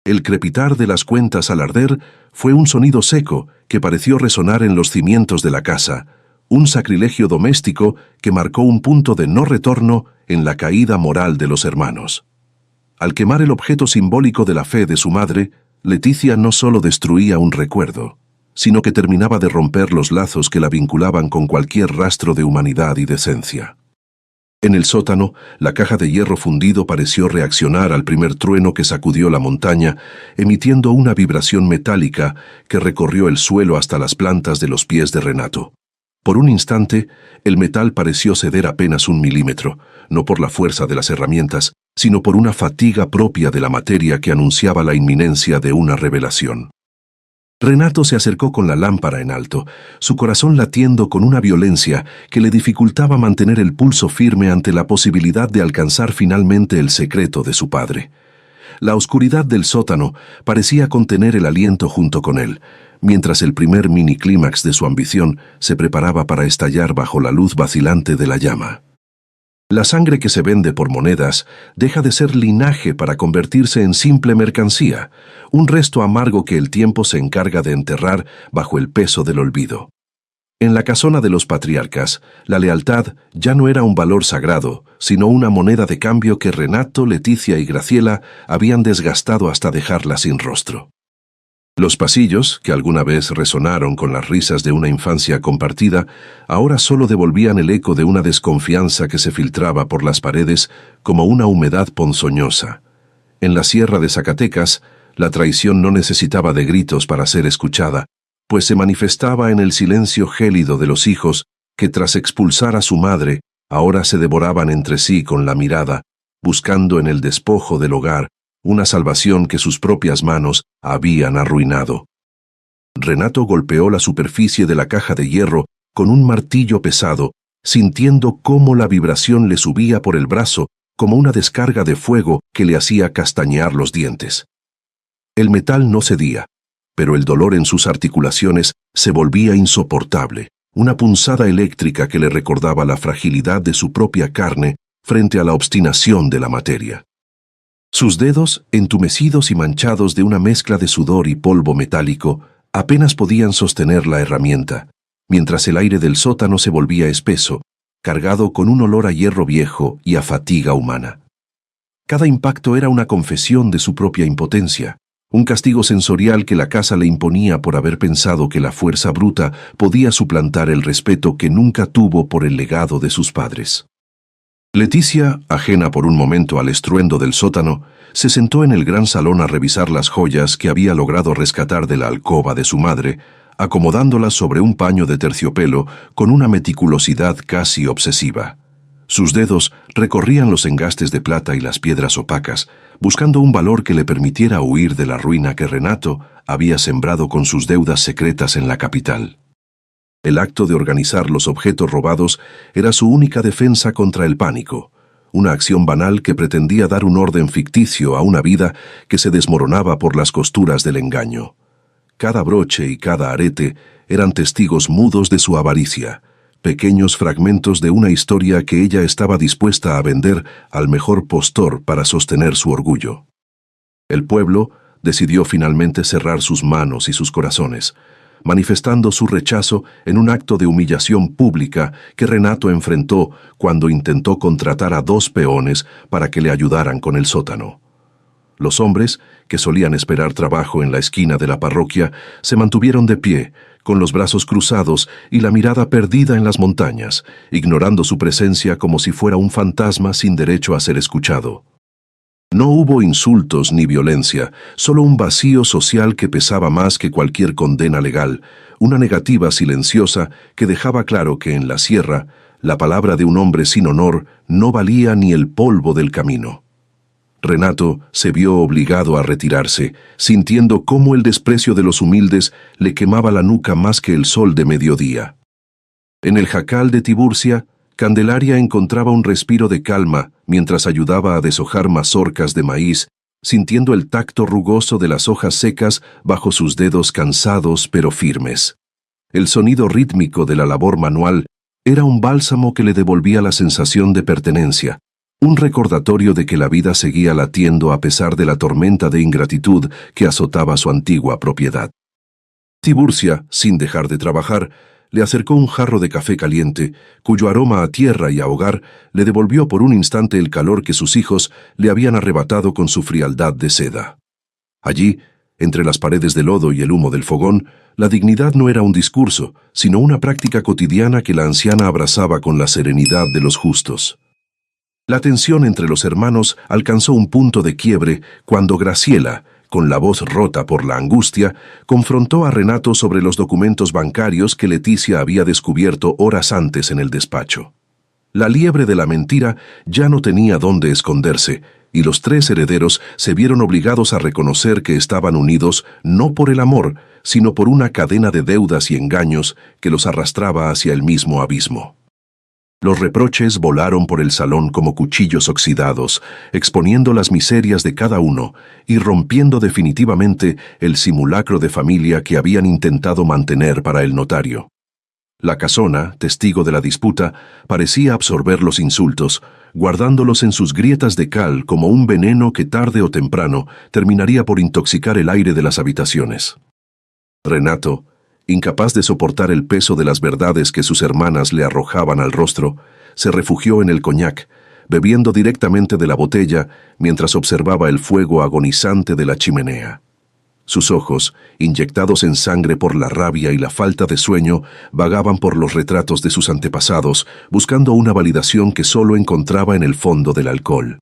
El crepitar de las cuentas al arder fue un sonido seco que pareció resonar en los cimientos de la casa, un sacrilegio doméstico que marcó un punto de no retorno en la caída moral de los hermanos. Al quemar el objeto simbólico de la fe de su madre, Leticia no solo destruía un recuerdo, sino que terminaba de romper los lazos que la vinculaban con cualquier rastro de humanidad y decencia. En el sótano, la caja de hierro fundido pareció reaccionar al primer trueno que sacudió la montaña, emitiendo una vibración metálica que recorrió el suelo hasta las plantas de los pies de Renato. Por un instante, el metal pareció ceder apenas 1 milímetro, no por la fuerza de las herramientas, sino por una fatiga propia de la materia que anunciaba la inminencia de una revelación. Renato se acercó con la lámpara en alto, su corazón latiendo con una violencia que le dificultaba mantener el pulso firme ante la posibilidad de alcanzar finalmente el secreto de su padre. La oscuridad del sótano parecía contener el aliento junto con él, mientras el primer mini-clímax de su ambición se preparaba para estallar bajo la luz vacilante de la llama. La sangre que se vende por monedas deja de ser linaje para convertirse en simple mercancía, un resto amargo que el tiempo se encarga de enterrar bajo el peso del olvido. En la casona de los patriarcas, la lealtad ya no era un valor sagrado, sino una moneda de cambio que Renato, Leticia y Graciela habían desgastado hasta dejarla sin rostro. Los pasillos, que alguna vez resonaron con las risas de una infancia compartida, ahora solo devolvían el eco de una desconfianza que se filtraba por las paredes como una humedad ponzoñosa. En la sierra de Zacatecas, la traición no necesitaba de gritos para ser escuchada, pues se manifestaba en el silencio gélido de los hijos que tras expulsar a su madre, ahora se devoraban entre sí con la mirada, buscando en el despojo del hogar una salvación que sus propias manos habían arruinado. Renato golpeó la superficie de la caja de hierro con un martillo pesado, sintiendo cómo la vibración le subía por el brazo como una descarga de fuego que le hacía castañear los dientes. El metal no cedía, pero el dolor en sus articulaciones se volvía insoportable, una punzada eléctrica que le recordaba la fragilidad de su propia carne frente a la obstinación de la materia. Sus dedos, entumecidos y manchados de una mezcla de sudor y polvo metálico, apenas podían sostener la herramienta, mientras el aire del sótano se volvía espeso, cargado con un olor a hierro viejo y a fatiga humana. Cada impacto era una confesión de su propia impotencia, un castigo sensorial que la casa le imponía por haber pensado que la fuerza bruta podía suplantar el respeto que nunca tuvo por el legado de sus padres. Leticia, ajena por un momento al estruendo del sótano, se sentó en el gran salón a revisar las joyas que había logrado rescatar de la alcoba de su madre, acomodándolas sobre un paño de terciopelo con una meticulosidad casi obsesiva. Sus dedos recorrían los engastes de plata y las piedras opacas, buscando un valor que le permitiera huir de la ruina que Renato había sembrado con sus deudas secretas en la capital. El acto de organizar los objetos robados era su única defensa contra el pánico, una acción banal que pretendía dar un orden ficticio a una vida que se desmoronaba por las costuras del engaño. Cada broche y cada arete eran testigos mudos de su avaricia, pequeños fragmentos de una historia que ella estaba dispuesta a vender al mejor postor para sostener su orgullo. El pueblo decidió finalmente cerrar sus manos y sus corazones, manifestando su rechazo en un acto de humillación pública que Renato enfrentó cuando intentó contratar a 2 peones para que le ayudaran con el sótano. Los hombres, que solían esperar trabajo en la esquina de la parroquia, se mantuvieron de pie, con los brazos cruzados y la mirada perdida en las montañas, ignorando su presencia como si fuera un fantasma sin derecho a ser escuchado. No hubo insultos ni violencia, solo un vacío social que pesaba más que cualquier condena legal, una negativa silenciosa que dejaba claro que en la sierra, la palabra de un hombre sin honor no valía ni el polvo del camino. Renato se vio obligado a retirarse, sintiendo cómo el desprecio de los humildes le quemaba la nuca más que el sol de mediodía. En el jacal de Tiburcia, Candelaria encontraba un respiro de calma mientras ayudaba a deshojar mazorcas de maíz, sintiendo el tacto rugoso de las hojas secas bajo sus dedos cansados pero firmes. El sonido rítmico de la labor manual era un bálsamo que le devolvía la sensación de pertenencia, un recordatorio de que la vida seguía latiendo a pesar de la tormenta de ingratitud que azotaba su antigua propiedad. Tiburcia, sin dejar de trabajar, le acercó un jarro de café caliente, cuyo aroma a tierra y a hogar le devolvió por un instante el calor que sus hijos le habían arrebatado con su frialdad de seda. Allí, entre las paredes de lodo y el humo del fogón, la dignidad no era un discurso, sino una práctica cotidiana que la anciana abrazaba con la serenidad de los justos. La tensión entre los hermanos alcanzó un punto de quiebre cuando Graciela, con la voz rota por la angustia, confrontó a Renato sobre los documentos bancarios que Leticia había descubierto horas antes en el despacho. La liebre de la mentira ya no tenía dónde esconderse, y los 3 herederos se vieron obligados a reconocer que estaban unidos no por el amor, sino por una cadena de deudas y engaños que los arrastraba hacia el mismo abismo. Los reproches volaron por el salón como cuchillos oxidados, exponiendo las miserias de cada uno y rompiendo definitivamente el simulacro de familia que habían intentado mantener para el notario. La casona, testigo de la disputa, parecía absorber los insultos, guardándolos en sus grietas de cal como un veneno que tarde o temprano terminaría por intoxicar el aire de las habitaciones. Renato, incapaz de soportar el peso de las verdades que sus hermanas le arrojaban al rostro, se refugió en el coñac, bebiendo directamente de la botella mientras observaba el fuego agonizante de la chimenea. Sus ojos, inyectados en sangre por la rabia y la falta de sueño, vagaban por los retratos de sus antepasados, buscando una validación que solo encontraba en el fondo del alcohol.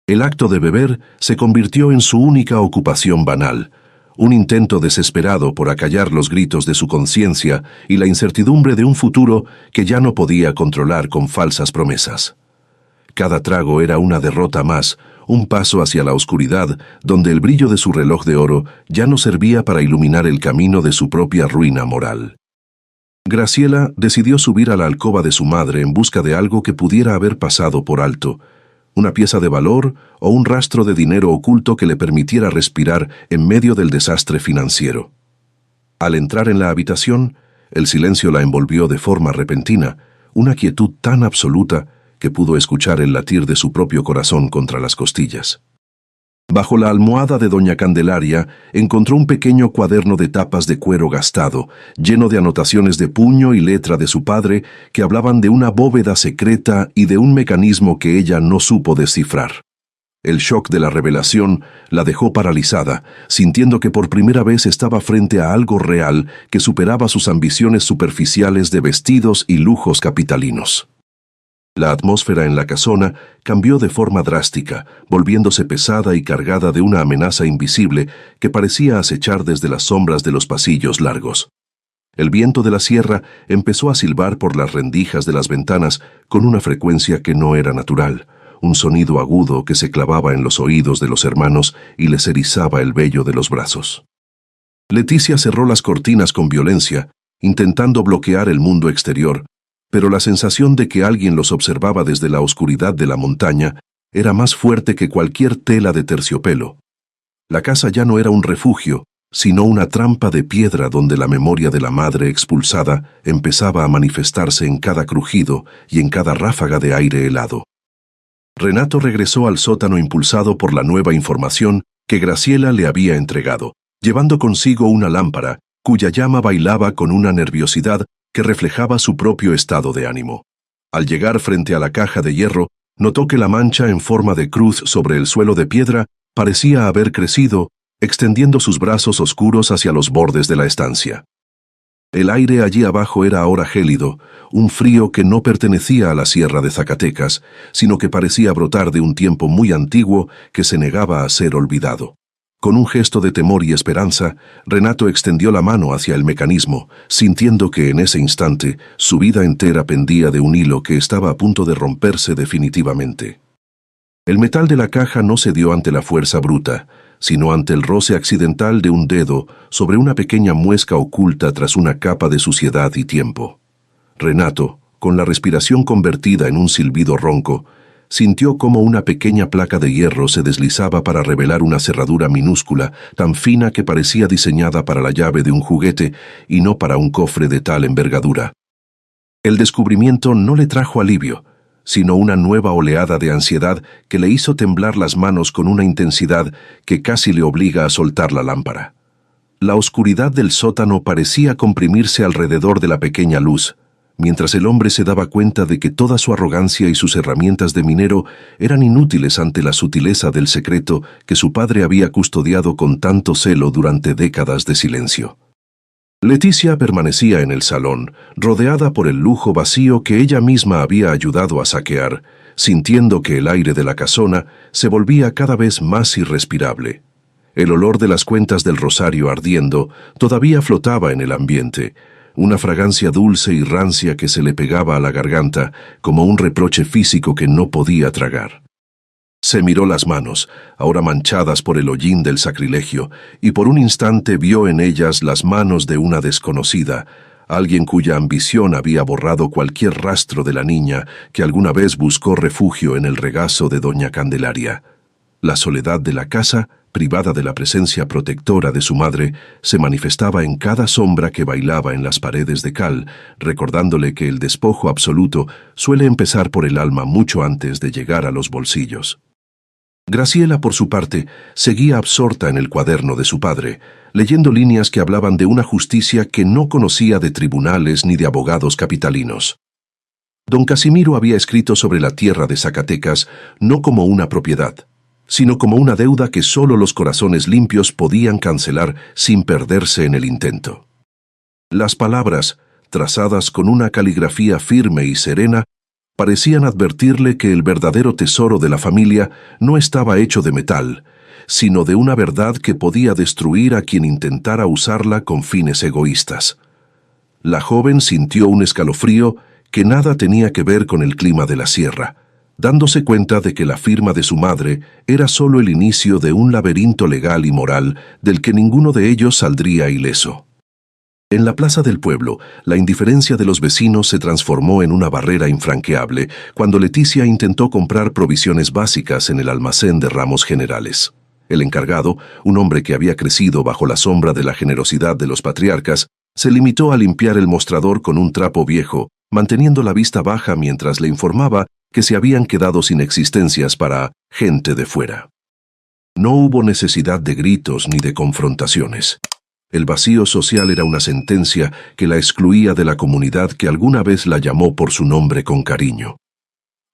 El acto de beber se convirtió en su única ocupación banal, un intento desesperado por acallar los gritos de su conciencia y la incertidumbre de un futuro que ya no podía controlar con falsas promesas. Cada trago era una derrota más, un paso hacia la oscuridad, donde el brillo de su reloj de oro ya no servía para iluminar el camino de su propia ruina moral. Graciela decidió subir a la alcoba de su madre en busca de algo que pudiera haber pasado por alto, una pieza de valor o un rastro de dinero oculto que le permitiera respirar en medio del desastre financiero. Al entrar en la habitación, el silencio la envolvió de forma repentina, una quietud tan absoluta que pudo escuchar el latir de su propio corazón contra las costillas. Bajo la almohada de doña Candelaria encontró un pequeño cuaderno de tapas de cuero gastado, lleno de anotaciones de puño y letra de su padre que hablaban de una bóveda secreta y de un mecanismo que ella no supo descifrar. El shock de la revelación la dejó paralizada, sintiendo que por primera vez estaba frente a algo real que superaba sus ambiciones superficiales de vestidos y lujos capitalinos. La atmósfera en la casona cambió de forma drástica, volviéndose pesada y cargada de una amenaza invisible que parecía acechar desde las sombras de los pasillos largos. El viento de la sierra empezó a silbar por las rendijas de las ventanas con una frecuencia que no era natural, un sonido agudo que se clavaba en los oídos de los hermanos y les erizaba el vello de los brazos. Leticia cerró las cortinas con violencia, intentando bloquear el mundo exterior, pero la sensación de que alguien los observaba desde la oscuridad de la montaña era más fuerte que cualquier tela de terciopelo. La casa ya no era un refugio, sino una trampa de piedra donde la memoria de la madre expulsada empezaba a manifestarse en cada crujido y en cada ráfaga de aire helado. Renato regresó al sótano impulsado por la nueva información que Graciela le había entregado, llevando consigo una lámpara cuya llama bailaba con una nerviosidad que reflejaba su propio estado de ánimo. Al llegar frente a la caja de hierro, notó que la mancha en forma de cruz sobre el suelo de piedra parecía haber crecido, extendiendo sus brazos oscuros hacia los bordes de la estancia. El aire allí abajo era ahora gélido, un frío que no pertenecía a la sierra de Zacatecas, sino que parecía brotar de un tiempo muy antiguo que se negaba a ser olvidado. Con un gesto de temor y esperanza, Renato extendió la mano hacia el mecanismo, sintiendo que en ese instante su vida entera pendía de un hilo que estaba a punto de romperse definitivamente. El metal de la caja no cedió ante la fuerza bruta, sino ante el roce accidental de un dedo sobre una pequeña muesca oculta tras una capa de suciedad y tiempo. Renato, con la respiración convertida en un silbido ronco, sintió como una pequeña placa de hierro se deslizaba para revelar una cerradura minúscula, tan fina que parecía diseñada para la llave de un juguete y no para un cofre de tal envergadura. El descubrimiento no le trajo alivio, sino una nueva oleada de ansiedad que le hizo temblar las manos con una intensidad que casi le obliga a soltar la lámpara. La oscuridad del sótano parecía comprimirse alrededor de la pequeña luz, mientras el hombre se daba cuenta de que toda su arrogancia y sus herramientas de minero eran inútiles ante la sutileza del secreto que su padre había custodiado con tanto celo durante décadas de silencio. Leticia permanecía en el salón, rodeada por el lujo vacío que ella misma había ayudado a saquear, sintiendo que el aire de la casona se volvía cada vez más irrespirable. El olor de las cuentas del rosario ardiendo todavía flotaba en el ambiente, una fragancia dulce y rancia que se le pegaba a la garganta como un reproche físico que no podía tragar. Se miró las manos, ahora manchadas por el hollín del sacrilegio, y por un instante vio en ellas las manos de una desconocida, alguien cuya ambición había borrado cualquier rastro de la niña que alguna vez buscó refugio en el regazo de doña Candelaria. La soledad de la casa privada de la presencia protectora de su madre, se manifestaba en cada sombra que bailaba en las paredes de cal, recordándole que el despojo absoluto suele empezar por el alma mucho antes de llegar a los bolsillos. Graciela, por su parte, seguía absorta en el cuaderno de su padre, leyendo líneas que hablaban de una justicia que no conocía de tribunales ni de abogados capitalinos. Don Casimiro había escrito sobre la tierra de Zacatecas no como una propiedad, sino como una deuda que solo los corazones limpios podían cancelar sin perderse en el intento. Las palabras, trazadas con una caligrafía firme y serena, parecían advertirle que el verdadero tesoro de la familia no estaba hecho de metal, sino de una verdad que podía destruir a quien intentara usarla con fines egoístas. La joven sintió un escalofrío que nada tenía que ver con el clima de la sierra, dándose cuenta de que la firma de su madre era solo el inicio de un laberinto legal y moral del que ninguno de ellos saldría ileso. En la plaza del pueblo, la indiferencia de los vecinos se transformó en una barrera infranqueable cuando Leticia intentó comprar provisiones básicas en el almacén de Ramos Generales. El encargado, un hombre que había crecido bajo la sombra de la generosidad de los patriarcas, se limitó a limpiar el mostrador con un trapo viejo, manteniendo la vista baja mientras le informaba que se habían quedado sin existencias para gente de fuera. No hubo necesidad de gritos ni de confrontaciones. El vacío social era una sentencia que la excluía de la comunidad que alguna vez la llamó por su nombre con cariño.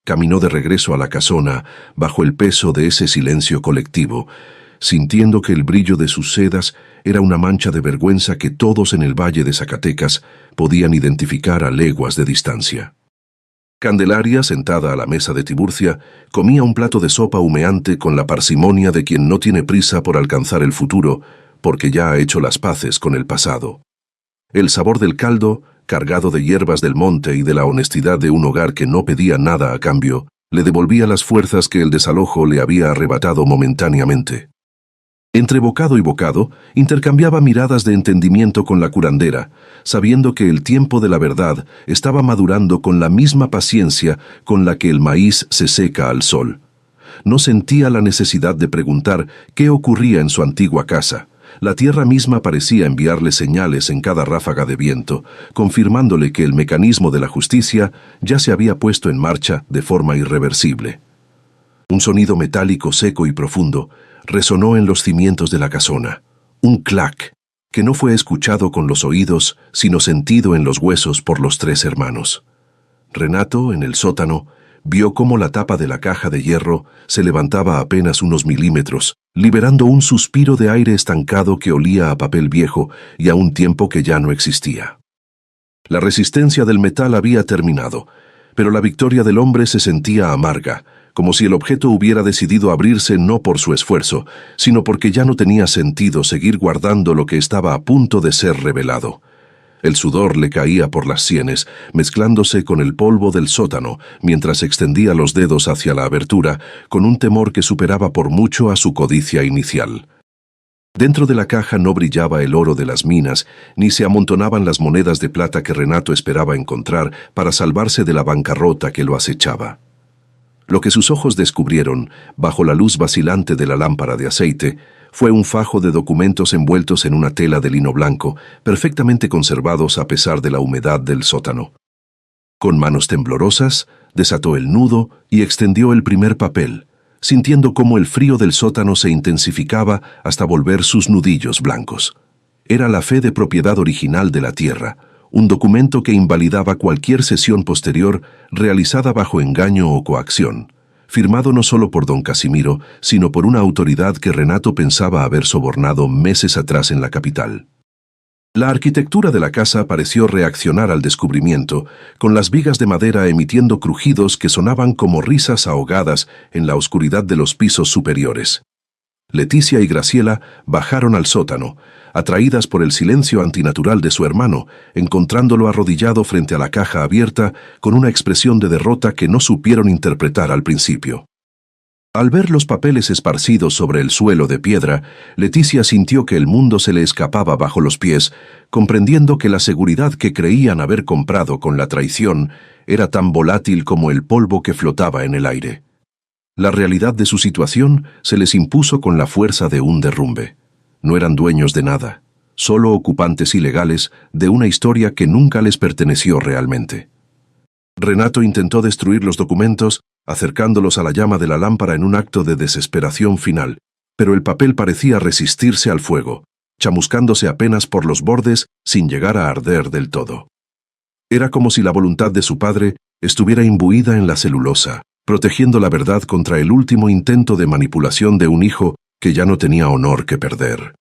Caminó de regreso a la casona bajo el peso de ese silencio colectivo, sintiendo que el brillo de sus sedas era una mancha de vergüenza que todos en el valle de Zacatecas podían identificar a leguas de distancia. Candelaria, sentada a la mesa de Tiburcia, comía un plato de sopa humeante con la parsimonia de quien no tiene prisa por alcanzar el futuro, porque ya ha hecho las paces con el pasado. El sabor del caldo, cargado de hierbas del monte y de la honestidad de un hogar que no pedía nada a cambio, le devolvía las fuerzas que el desalojo le había arrebatado momentáneamente. Entre bocado y bocado, intercambiaba miradas de entendimiento con la curandera, sabiendo que el tiempo de la verdad estaba madurando con la misma paciencia con la que el maíz se seca al sol. No sentía la necesidad de preguntar qué ocurría en su antigua casa. La tierra misma parecía enviarle señales en cada ráfaga de viento, confirmándole que el mecanismo de la justicia ya se había puesto en marcha de forma irreversible. Un sonido metálico seco y profundo resonó en los cimientos de la casona, un clac que no fue escuchado con los oídos, sino sentido en los huesos por los tres hermanos. Renato, en el sótano, vio cómo la tapa de la caja de hierro se levantaba apenas unos milímetros, liberando un suspiro de aire estancado que olía a papel viejo y a un tiempo que ya no existía. La resistencia del metal había terminado, pero la victoria del hombre se sentía amarga, como si el objeto hubiera decidido abrirse no por su esfuerzo, sino porque ya no tenía sentido seguir guardando lo que estaba a punto de ser revelado. El sudor le caía por las sienes, mezclándose con el polvo del sótano, mientras extendía los dedos hacia la abertura, con un temor que superaba por mucho a su codicia inicial. Dentro de la caja no brillaba el oro de las minas, ni se amontonaban las monedas de plata que Renato esperaba encontrar para salvarse de la bancarrota que lo acechaba. Lo que sus ojos descubrieron, bajo la luz vacilante de la lámpara de aceite, fue un fajo de documentos envueltos en una tela de lino blanco, perfectamente conservados a pesar de la humedad del sótano. Con manos temblorosas, desató el nudo y extendió el primer papel, sintiendo cómo el frío del sótano se intensificaba hasta volver sus nudillos blancos. Era la fe de propiedad original de la tierra, un documento que invalidaba cualquier cesión posterior realizada bajo engaño o coacción, firmado no solo por don Casimiro, sino por una autoridad que Renato pensaba haber sobornado meses atrás en la capital. La arquitectura de la casa pareció reaccionar al descubrimiento, con las vigas de madera emitiendo crujidos que sonaban como risas ahogadas en la oscuridad de los pisos superiores. Leticia y Graciela bajaron al sótano, atraídas por el silencio antinatural de su hermano, encontrándolo arrodillado frente a la caja abierta con una expresión de derrota que no supieron interpretar al principio. Al ver los papeles esparcidos sobre el suelo de piedra, Leticia sintió que el mundo se le escapaba bajo los pies, comprendiendo que la seguridad que creían haber comprado con la traición era tan volátil como el polvo que flotaba en el aire. La realidad de su situación se les impuso con la fuerza de un derrumbe. No eran dueños de nada, solo ocupantes ilegales de una historia que nunca les perteneció realmente. Renato intentó destruir los documentos, acercándolos a la llama de la lámpara en un acto de desesperación final, pero el papel parecía resistirse al fuego, chamuscándose apenas por los bordes sin llegar a arder del todo. Era como si la voluntad de su padre estuviera imbuida en la celulosa, protegiendo la verdad contra el último intento de manipulación de un hijo que ya no tenía honor que perder.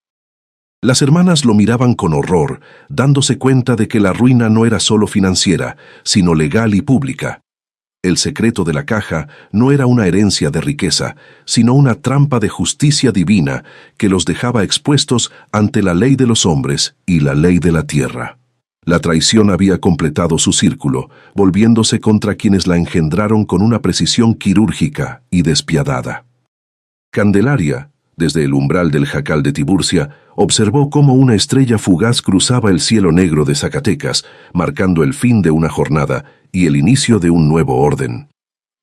Las hermanas lo miraban con horror, dándose cuenta de que la ruina no era solo financiera, sino legal y pública. El secreto de la caja no era una herencia de riqueza, sino una trampa de justicia divina que los dejaba expuestos ante la ley de los hombres y la ley de la tierra. La traición había completado su círculo, volviéndose contra quienes la engendraron con una precisión quirúrgica y despiadada. Candelaria, desde el umbral del jacal de Tiburcia, observó cómo una estrella fugaz cruzaba el cielo negro de Zacatecas, marcando el fin de una jornada y el inicio de un nuevo orden.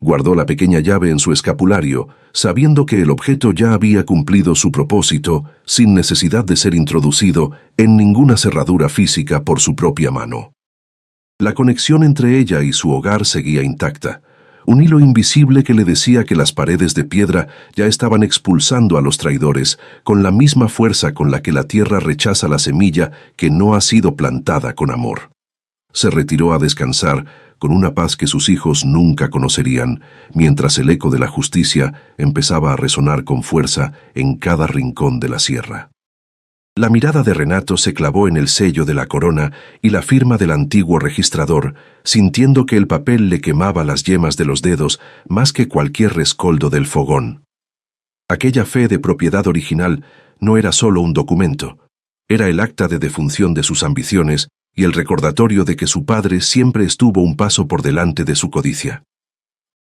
Guardó la pequeña llave en su escapulario, sabiendo que el objeto ya había cumplido su propósito sin necesidad de ser introducido en ninguna cerradura física por su propia mano. La conexión entre ella y su hogar seguía intacta, un hilo invisible que le decía que las paredes de piedra ya estaban expulsando a los traidores con la misma fuerza con la que la tierra rechaza la semilla que no ha sido plantada con amor. Se retiró a descansar con una paz que sus hijos nunca conocerían, mientras el eco de la justicia empezaba a resonar con fuerza en cada rincón de la sierra. La mirada de Renato se clavó en el sello de la corona y la firma del antiguo registrador, sintiendo que el papel le quemaba las yemas de los dedos más que cualquier rescoldo del fogón. Aquella fe de propiedad original no era solo un documento, era el acta de defunción de sus ambiciones y el recordatorio de que su padre siempre estuvo un paso por delante de su codicia.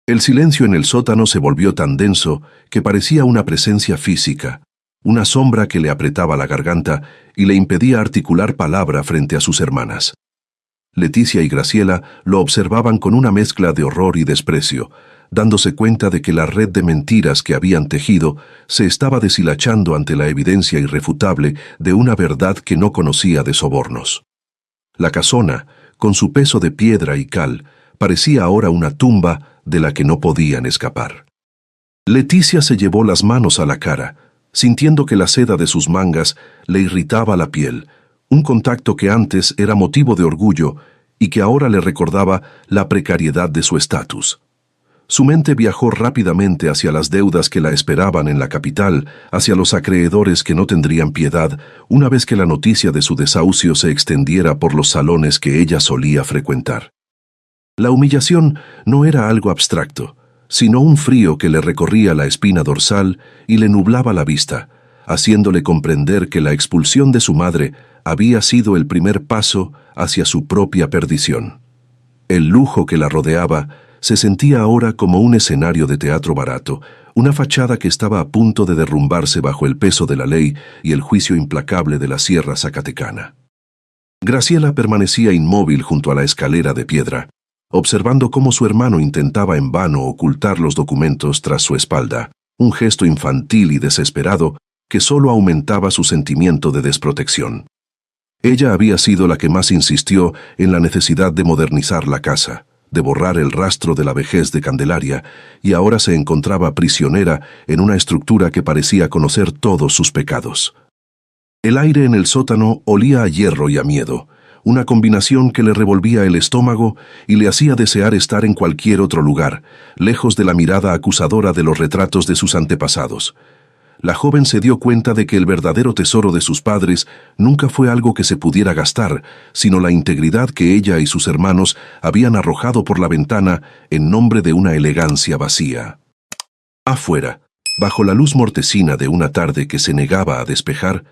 El silencio en el sótano se volvió tan denso que parecía una presencia física, una sombra que le apretaba la garganta y le impedía articular palabra frente a sus hermanas. Leticia y Graciela lo observaban con una mezcla de horror y desprecio, dándose cuenta de que la red de mentiras que habían tejido se estaba deshilachando ante la evidencia irrefutable de una verdad que no conocía de sobornos. La casona, con su peso de piedra y cal, parecía ahora una tumba de la que no podían escapar. Leticia se llevó las manos a la cara, sintiendo que la seda de sus mangas le irritaba la piel, un contacto que antes era motivo de orgullo y que ahora le recordaba la precariedad de su estatus. Su mente viajó rápidamente hacia las deudas que la esperaban en la capital, hacia los acreedores que no tendrían piedad una vez que la noticia de su desahucio se extendiera por los salones que ella solía frecuentar. La humillación no era algo abstracto, sino un frío que le recorría la espina dorsal y le nublaba la vista, haciéndole comprender que la expulsión de su madre había sido el primer paso hacia su propia perdición. El lujo que la rodeaba se sentía ahora como un escenario de teatro barato, una fachada que estaba a punto de derrumbarse bajo el peso de la ley y el juicio implacable de la sierra zacatecana. Graciela permanecía inmóvil junto a la escalera de piedra, observando cómo su hermano intentaba en vano ocultar los documentos tras su espalda, un gesto infantil y desesperado que solo aumentaba su sentimiento de desprotección. Ella había sido la que más insistió en la necesidad de modernizar la casa, de borrar el rastro de la vejez de Candelaria, y ahora se encontraba prisionera en una estructura que parecía conocer todos sus pecados. El aire en el sótano olía a hierro y a miedo, una combinación que le revolvía el estómago y le hacía desear estar en cualquier otro lugar, lejos de la mirada acusadora de los retratos de sus antepasados. La joven se dio cuenta de que el verdadero tesoro de sus padres nunca fue algo que se pudiera gastar, sino la integridad que ella y sus hermanos habían arrojado por la ventana en nombre de una elegancia vacía. Afuera, bajo la luz mortecina de una tarde que se negaba a despejar,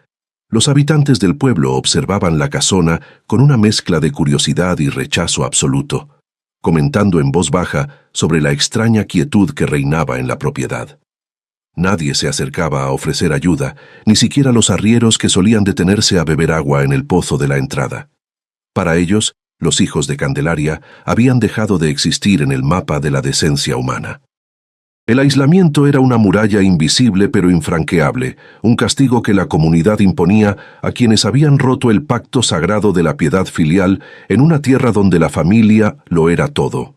los habitantes del pueblo observaban la casona con una mezcla de curiosidad y rechazo absoluto, comentando en voz baja sobre la extraña quietud que reinaba en la propiedad. Nadie se acercaba a ofrecer ayuda, ni siquiera los arrieros que solían detenerse a beber agua en el pozo de la entrada. Para ellos, los hijos de Candelaria habían dejado de existir en el mapa de la decencia humana. El aislamiento era una muralla invisible pero infranqueable, un castigo que la comunidad imponía a quienes habían roto el pacto sagrado de la piedad filial en una tierra donde la familia lo era todo.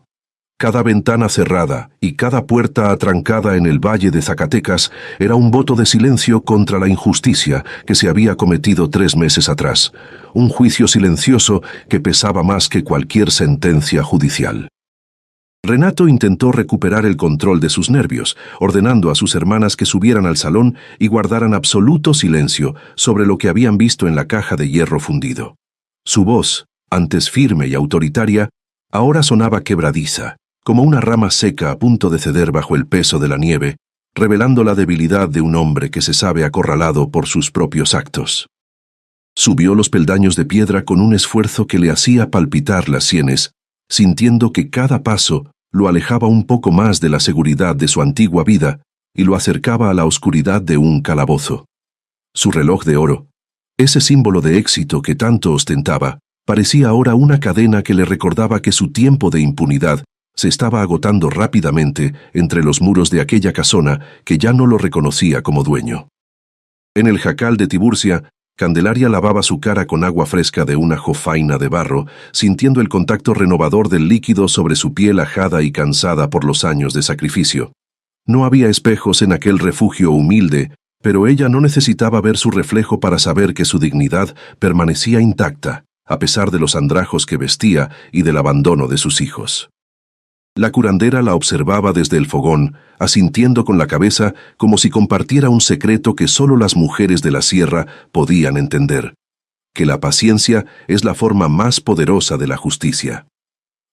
Cada ventana cerrada y cada puerta atrancada en el valle de Zacatecas era un voto de silencio contra la injusticia que se había cometido 3 meses atrás, un juicio silencioso que pesaba más que cualquier sentencia judicial. Renato intentó recuperar el control de sus nervios, ordenando a sus hermanas que subieran al salón y guardaran absoluto silencio sobre lo que habían visto en la caja de hierro fundido. Su voz, antes firme y autoritaria, ahora sonaba quebradiza, como una rama seca a punto de ceder bajo el peso de la nieve, revelando la debilidad de un hombre que se sabe acorralado por sus propios actos. Subió los peldaños de piedra con un esfuerzo que le hacía palpitar las sienes, sintiendo que cada paso lo alejaba un poco más de la seguridad de su antigua vida y lo acercaba a la oscuridad de un calabozo. Su reloj de oro, ese símbolo de éxito que tanto ostentaba, parecía ahora una cadena que le recordaba que su tiempo de impunidad se estaba agotando rápidamente entre los muros de aquella casona que ya no lo reconocía como dueño. En el jacal de Tiburcia, Candelaria lavaba su cara con agua fresca de una jofaina de barro, sintiendo el contacto renovador del líquido sobre su piel ajada y cansada por los años de sacrificio. No había espejos en aquel refugio humilde, pero ella no necesitaba ver su reflejo para saber que su dignidad permanecía intacta, a pesar de los andrajos que vestía y del abandono de sus hijos. La curandera la observaba desde el fogón, asintiendo con la cabeza como si compartiera un secreto que solo las mujeres de la sierra podían entender, que la paciencia es la forma más poderosa de la justicia.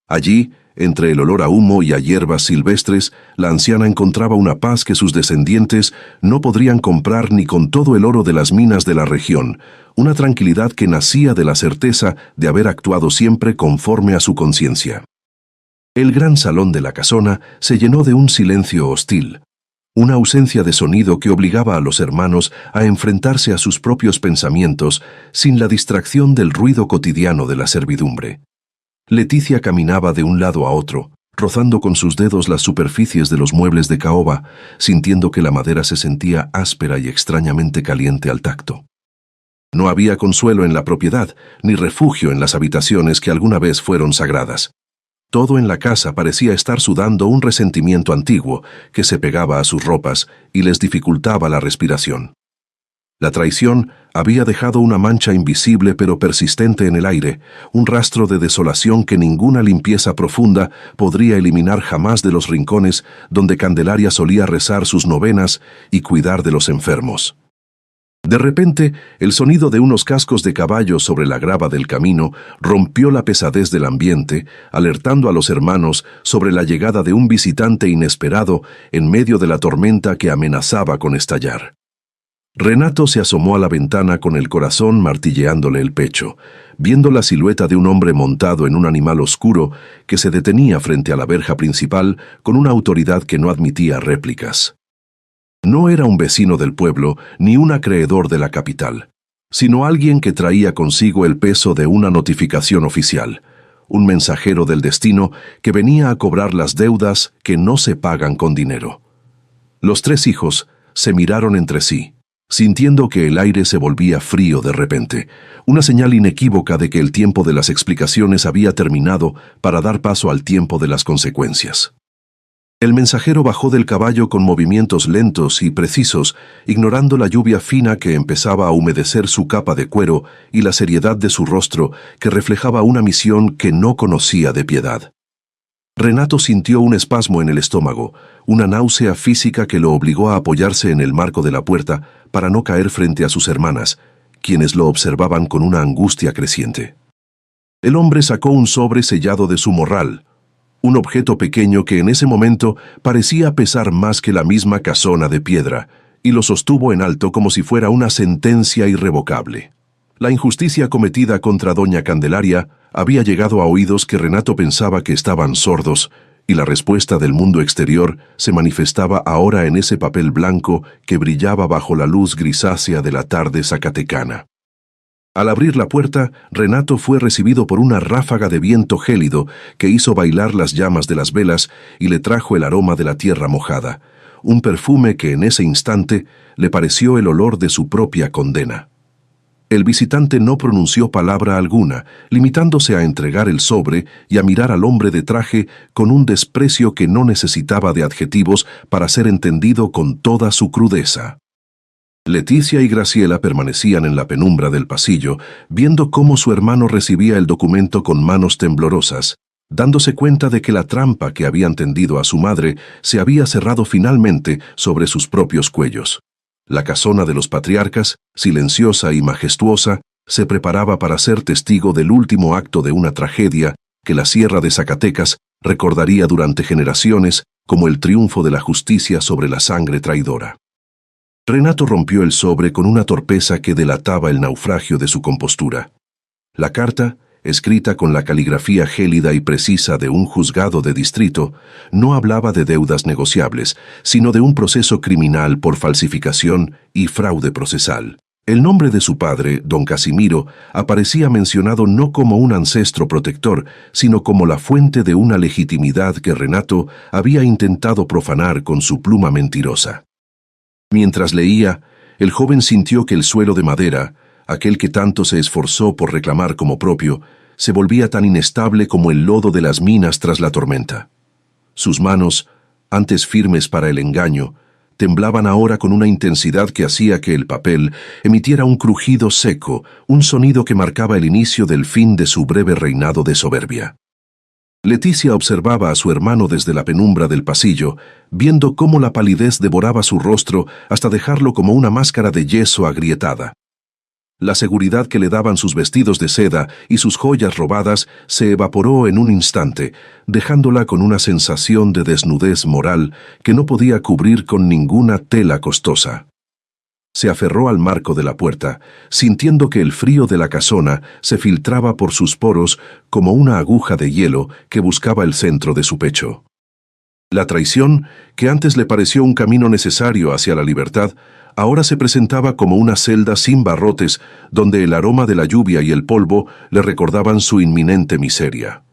Allí, entre el olor a humo y a hierbas silvestres, la anciana encontraba una paz que sus descendientes no podrían comprar ni con todo el oro de las minas de la región, una tranquilidad que nacía de la certeza de haber actuado siempre conforme a su conciencia. El gran salón de la casona se llenó de un silencio hostil, una ausencia de sonido que obligaba a los hermanos a enfrentarse a sus propios pensamientos sin la distracción del ruido cotidiano de la servidumbre. Leticia caminaba de un lado a otro, rozando con sus dedos las superficies de los muebles de caoba, sintiendo que la madera se sentía áspera y extrañamente caliente al tacto. No había consuelo en la propiedad, ni refugio en las habitaciones que alguna vez fueron sagradas. Todo en la casa parecía estar sudando un resentimiento antiguo que se pegaba a sus ropas y les dificultaba la respiración. La traición había dejado una mancha invisible pero persistente en el aire, un rastro de desolación que ninguna limpieza profunda podría eliminar jamás de los rincones donde Candelaria solía rezar sus novenas y cuidar de los enfermos. De repente, el sonido de unos cascos de caballo sobre la grava del camino rompió la pesadez del ambiente, alertando a los hermanos sobre la llegada de un visitante inesperado en medio de la tormenta que amenazaba con estallar. Renato se asomó a la ventana con el corazón martilleándole el pecho, viendo la silueta de un hombre montado en un animal oscuro que se detenía frente a la verja principal con una autoridad que no admitía réplicas. No era un vecino del pueblo ni un acreedor de la capital, sino alguien que traía consigo el peso de una notificación oficial, un mensajero del destino que venía a cobrar las deudas que no se pagan con dinero. Los 3 hijos se miraron entre sí, sintiendo que el aire se volvía frío de repente, una señal inequívoca de que el tiempo de las explicaciones había terminado para dar paso al tiempo de las consecuencias. El mensajero bajó del caballo con movimientos lentos y precisos, ignorando la lluvia fina que empezaba a humedecer su capa de cuero y la seriedad de su rostro que reflejaba una misión que no conocía de piedad. Renato sintió un espasmo en el estómago, una náusea física que lo obligó a apoyarse en el marco de la puerta para no caer frente a sus hermanas, quienes lo observaban con una angustia creciente. El hombre sacó un sobre sellado de su morral, un objeto pequeño que en ese momento parecía pesar más que la misma casona de piedra, y lo sostuvo en alto como si fuera una sentencia irrevocable. La injusticia cometida contra doña Candelaria había llegado a oídos que Renato pensaba que estaban sordos, y la respuesta del mundo exterior se manifestaba ahora en ese papel blanco que brillaba bajo la luz grisácea de la tarde zacatecana. Al abrir la puerta, Renato fue recibido por una ráfaga de viento gélido que hizo bailar las llamas de las velas y le trajo el aroma de la tierra mojada, un perfume que en ese instante le pareció el olor de su propia condena. El visitante no pronunció palabra alguna, limitándose a entregar el sobre y a mirar al hombre de traje con un desprecio que no necesitaba de adjetivos para ser entendido con toda su crudeza. Leticia y Graciela permanecían en la penumbra del pasillo, viendo cómo su hermano recibía el documento con manos temblorosas, dándose cuenta de que la trampa que habían tendido a su madre se había cerrado finalmente sobre sus propios cuellos. La casona de los patriarcas, silenciosa y majestuosa, se preparaba para ser testigo del último acto de una tragedia que la Sierra de Zacatecas recordaría durante generaciones como el triunfo de la justicia sobre la sangre traidora. Renato rompió el sobre con una torpeza que delataba el naufragio de su compostura. La carta, escrita con la caligrafía gélida y precisa de un juzgado de distrito, no hablaba de deudas negociables, sino de un proceso criminal por falsificación y fraude procesal. El nombre de su padre, don Casimiro, aparecía mencionado no como un ancestro protector, sino como la fuente de una legitimidad que Renato había intentado profanar con su pluma mentirosa. Mientras leía, el joven sintió que el suelo de madera, aquel que tanto se esforzó por reclamar como propio, se volvía tan inestable como el lodo de las minas tras la tormenta. Sus manos, antes firmes para el engaño, temblaban ahora con una intensidad que hacía que el papel emitiera un crujido seco, un sonido que marcaba el inicio del fin de su breve reinado de soberbia. Leticia observaba a su hermano desde la penumbra del pasillo, viendo cómo la palidez devoraba su rostro hasta dejarlo como una máscara de yeso agrietada. La seguridad que le daban sus vestidos de seda y sus joyas robadas se evaporó en un instante, dejándola con una sensación de desnudez moral que no podía cubrir con ninguna tela costosa. Se aferró al marco de la puerta, sintiendo que el frío de la casona se filtraba por sus poros como una aguja de hielo que buscaba el centro de su pecho. La traición, que antes le pareció un camino necesario hacia la libertad, ahora se presentaba como una celda sin barrotes donde el aroma de la lluvia y el polvo le recordaban su inminente miseria.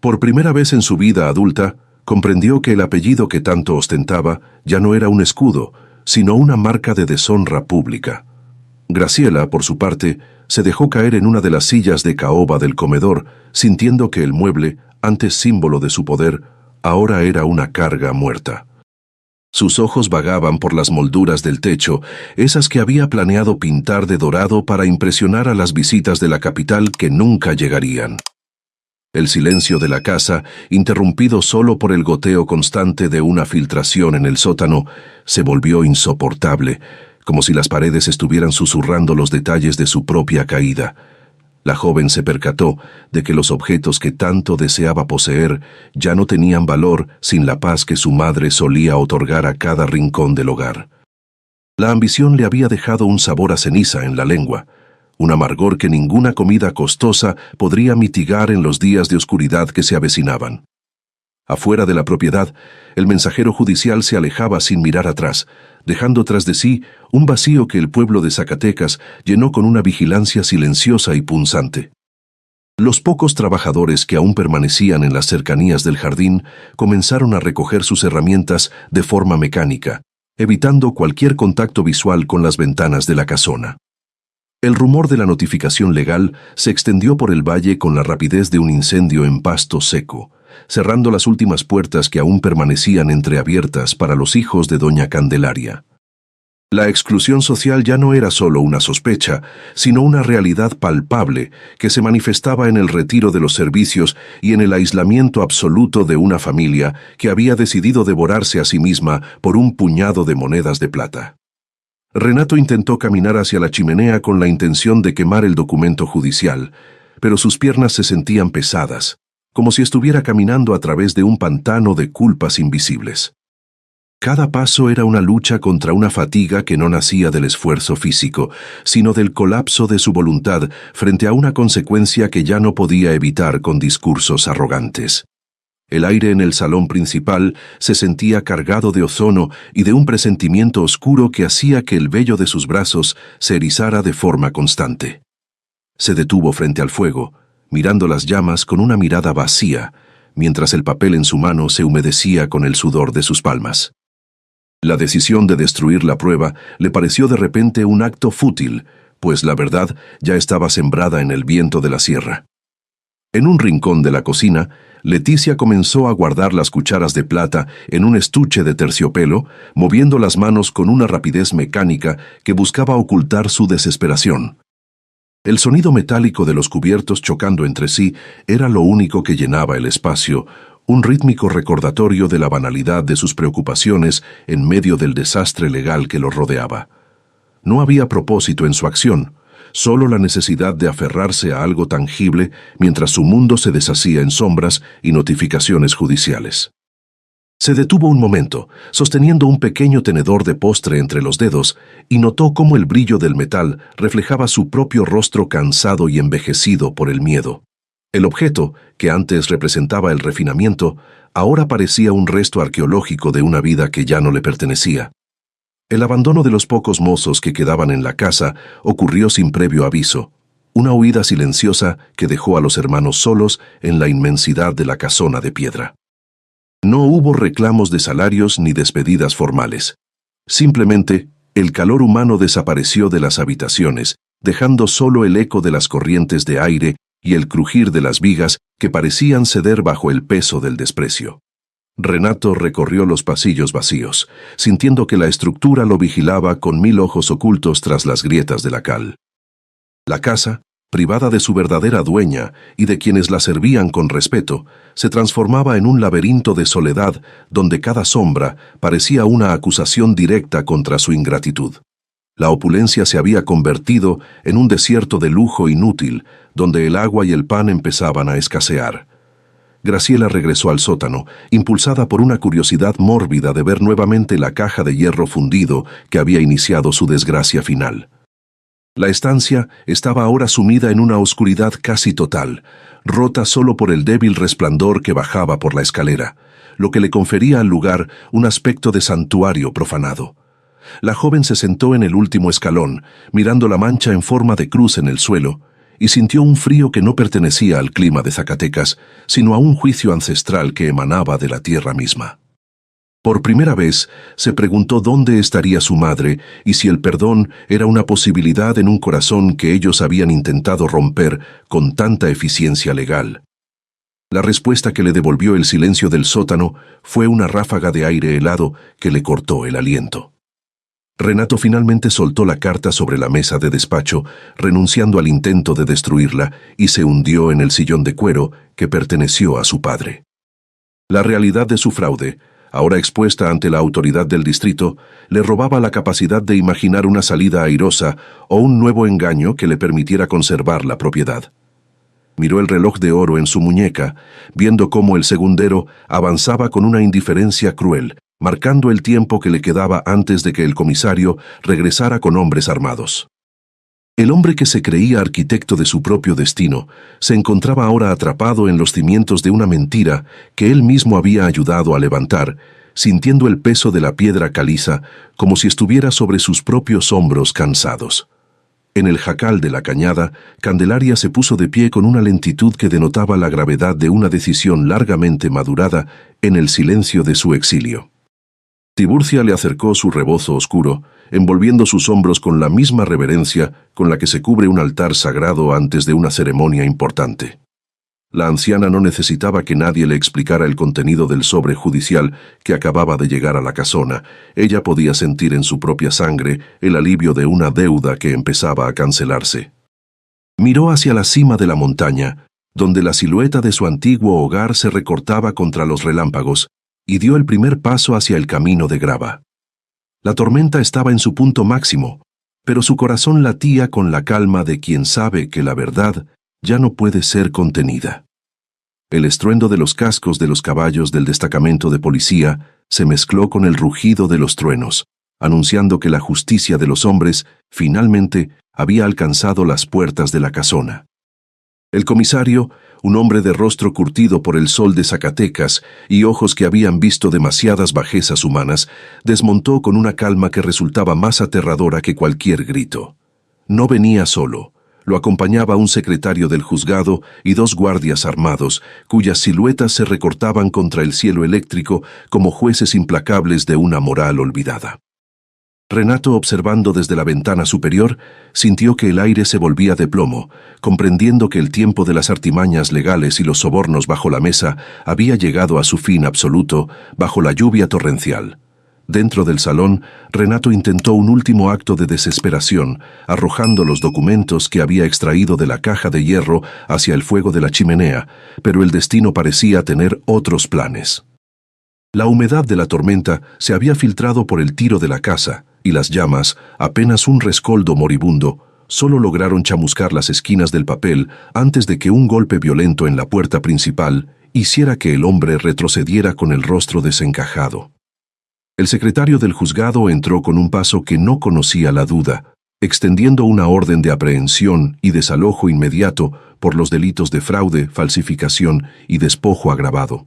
Por primera vez en su vida adulta, comprendió que el apellido que tanto ostentaba ya no era un escudo, sino una marca de deshonra pública. Graciela, por su parte, se dejó caer en una de las sillas de caoba del comedor, sintiendo que el mueble, antes símbolo de su poder, ahora era una carga muerta. Sus ojos vagaban por las molduras del techo, esas que había planeado pintar de dorado para impresionar a las visitas de la capital que nunca llegarían. El silencio de la casa, interrumpido solo por el goteo constante de una filtración en el sótano, se volvió insoportable, como si las paredes estuvieran susurrando los detalles de su propia caída. La joven se percató de que los objetos que tanto deseaba poseer ya no tenían valor sin la paz que su madre solía otorgar a cada rincón del hogar. La ambición le había dejado un sabor a ceniza en la lengua, un amargor que ninguna comida costosa podría mitigar en los días de oscuridad que se avecinaban. Afuera de la propiedad, el mensajero judicial se alejaba sin mirar atrás, dejando tras de sí un vacío que el pueblo de Zacatecas llenó con una vigilancia silenciosa y punzante. Los pocos trabajadores que aún permanecían en las cercanías del jardín comenzaron a recoger sus herramientas de forma mecánica, evitando cualquier contacto visual con las ventanas de la casona. El rumor de la notificación legal se extendió por el valle con la rapidez de un incendio en pasto seco, cerrando las últimas puertas que aún permanecían entreabiertas para los hijos de doña Candelaria. La exclusión social ya no era solo una sospecha, sino una realidad palpable que se manifestaba en el retiro de los servicios y en el aislamiento absoluto de una familia que había decidido devorarse a sí misma por un puñado de monedas de plata. Renato intentó caminar hacia la chimenea con la intención de quemar el documento judicial, pero sus piernas se sentían pesadas, como si estuviera caminando a través de un pantano de culpas invisibles. Cada paso era una lucha contra una fatiga que no nacía del esfuerzo físico, sino del colapso de su voluntad frente a una consecuencia que ya no podía evitar con discursos arrogantes. El aire en el salón principal se sentía cargado de ozono y de un presentimiento oscuro que hacía que el vello de sus brazos se erizara de forma constante. Se detuvo frente al fuego, mirando las llamas con una mirada vacía, mientras el papel en su mano se humedecía con el sudor de sus palmas. La decisión de destruir la prueba le pareció de repente un acto fútil, pues la verdad ya estaba sembrada en el viento de la sierra. En un rincón de la cocina, Leticia comenzó a guardar las cucharas de plata en un estuche de terciopelo, moviendo las manos con una rapidez mecánica que buscaba ocultar su desesperación. El sonido metálico de los cubiertos chocando entre sí era lo único que llenaba el espacio, un rítmico recordatorio de la banalidad de sus preocupaciones en medio del desastre legal que los rodeaba. No había propósito en su acción, solo la necesidad de aferrarse a algo tangible mientras su mundo se deshacía en sombras y notificaciones judiciales. Se detuvo un momento, sosteniendo un pequeño tenedor de postre entre los dedos, y notó cómo el brillo del metal reflejaba su propio rostro cansado y envejecido por el miedo. El objeto, que antes representaba el refinamiento, ahora parecía un resto arqueológico de una vida que ya no le pertenecía. El abandono de los pocos mozos que quedaban en la casa ocurrió sin previo aviso, una huida silenciosa que dejó a los hermanos solos en la inmensidad de la casona de piedra. No hubo reclamos de salarios ni despedidas formales. Simplemente, el calor humano desapareció de las habitaciones, dejando solo el eco de las corrientes de aire y el crujir de las vigas que parecían ceder bajo el peso del desprecio. Renato recorrió los pasillos vacíos, sintiendo que la estructura lo vigilaba con 1000 ojos ocultos tras las grietas de la cal. La casa, privada de su verdadera dueña y de quienes la servían con respeto, se transformaba en un laberinto de soledad donde cada sombra parecía una acusación directa contra su ingratitud. La opulencia se había convertido en un desierto de lujo inútil, donde el agua y el pan empezaban a escasear. Graciela regresó al sótano, impulsada por una curiosidad mórbida de ver nuevamente la caja de hierro fundido que había iniciado su desgracia final. La estancia estaba ahora sumida en una oscuridad casi total, rota solo por el débil resplandor que bajaba por la escalera, lo que le confería al lugar un aspecto de santuario profanado. La joven se sentó en el último escalón, mirando la mancha en forma de cruz en el suelo, y sintió un frío que no pertenecía al clima de Zacatecas, sino a un juicio ancestral que emanaba de la tierra misma. Por primera vez, se preguntó dónde estaría su madre y si el perdón era una posibilidad en un corazón que ellos habían intentado romper con tanta eficiencia legal. La respuesta que le devolvió el silencio del sótano fue una ráfaga de aire helado que le cortó el aliento. Renato finalmente soltó la carta sobre la mesa de despacho, renunciando al intento de destruirla, y se hundió en el sillón de cuero que perteneció a su padre. La realidad de su fraude, ahora expuesta ante la autoridad del distrito, le robaba la capacidad de imaginar una salida airosa o un nuevo engaño que le permitiera conservar la propiedad. Miró el reloj de oro en su muñeca, viendo cómo el segundero avanzaba con una indiferencia cruel, marcando el tiempo que le quedaba antes de que el comisario regresara con hombres armados. El hombre que se creía arquitecto de su propio destino se encontraba ahora atrapado en los cimientos de una mentira que él mismo había ayudado a levantar, sintiendo el peso de la piedra caliza como si estuviera sobre sus propios hombros cansados. En el jacal de la cañada, Candelaria se puso de pie con una lentitud que denotaba la gravedad de una decisión largamente madurada en el silencio de su exilio. Tiburcia le acercó su rebozo oscuro, envolviendo sus hombros con la misma reverencia con la que se cubre un altar sagrado antes de una ceremonia importante. La anciana no necesitaba que nadie le explicara el contenido del sobre judicial que acababa de llegar a la casona. Ella podía sentir en su propia sangre el alivio de una deuda que empezaba a cancelarse. Miró hacia la cima de la montaña, donde la silueta de su antiguo hogar se recortaba contra los relámpagos, y dio el primer paso hacia el camino de grava. La tormenta estaba en su punto máximo, pero su corazón latía con la calma de quien sabe que la verdad ya no puede ser contenida. El estruendo de los cascos de los caballos del destacamento de policía se mezcló con el rugido de los truenos, anunciando que la justicia de los hombres finalmente había alcanzado las puertas de la casona. El comisario, un hombre de rostro curtido por el sol de Zacatecas y ojos que habían visto demasiadas bajezas humanas, desmontó con una calma que resultaba más aterradora que cualquier grito. No venía solo. Lo acompañaba un secretario del juzgado y dos guardias armados, cuyas siluetas se recortaban contra el cielo eléctrico como jueces implacables de una moral olvidada. Renato, observando desde la ventana superior, sintió que el aire se volvía de plomo, comprendiendo que el tiempo de las artimañas legales y los sobornos bajo la mesa había llegado a su fin absoluto bajo la lluvia torrencial. Dentro del salón, Renato intentó un último acto de desesperación, arrojando los documentos que había extraído de la caja de hierro hacia el fuego de la chimenea, pero el destino parecía tener otros planes. La humedad de la tormenta se había filtrado por el tiro de la casa, y las llamas, apenas un rescoldo moribundo, solo lograron chamuscar las esquinas del papel antes de que un golpe violento en la puerta principal hiciera que el hombre retrocediera con el rostro desencajado. El secretario del juzgado entró con un paso que no conocía la duda, extendiendo una orden de aprehensión y desalojo inmediato por los delitos de fraude, falsificación y despojo agravado.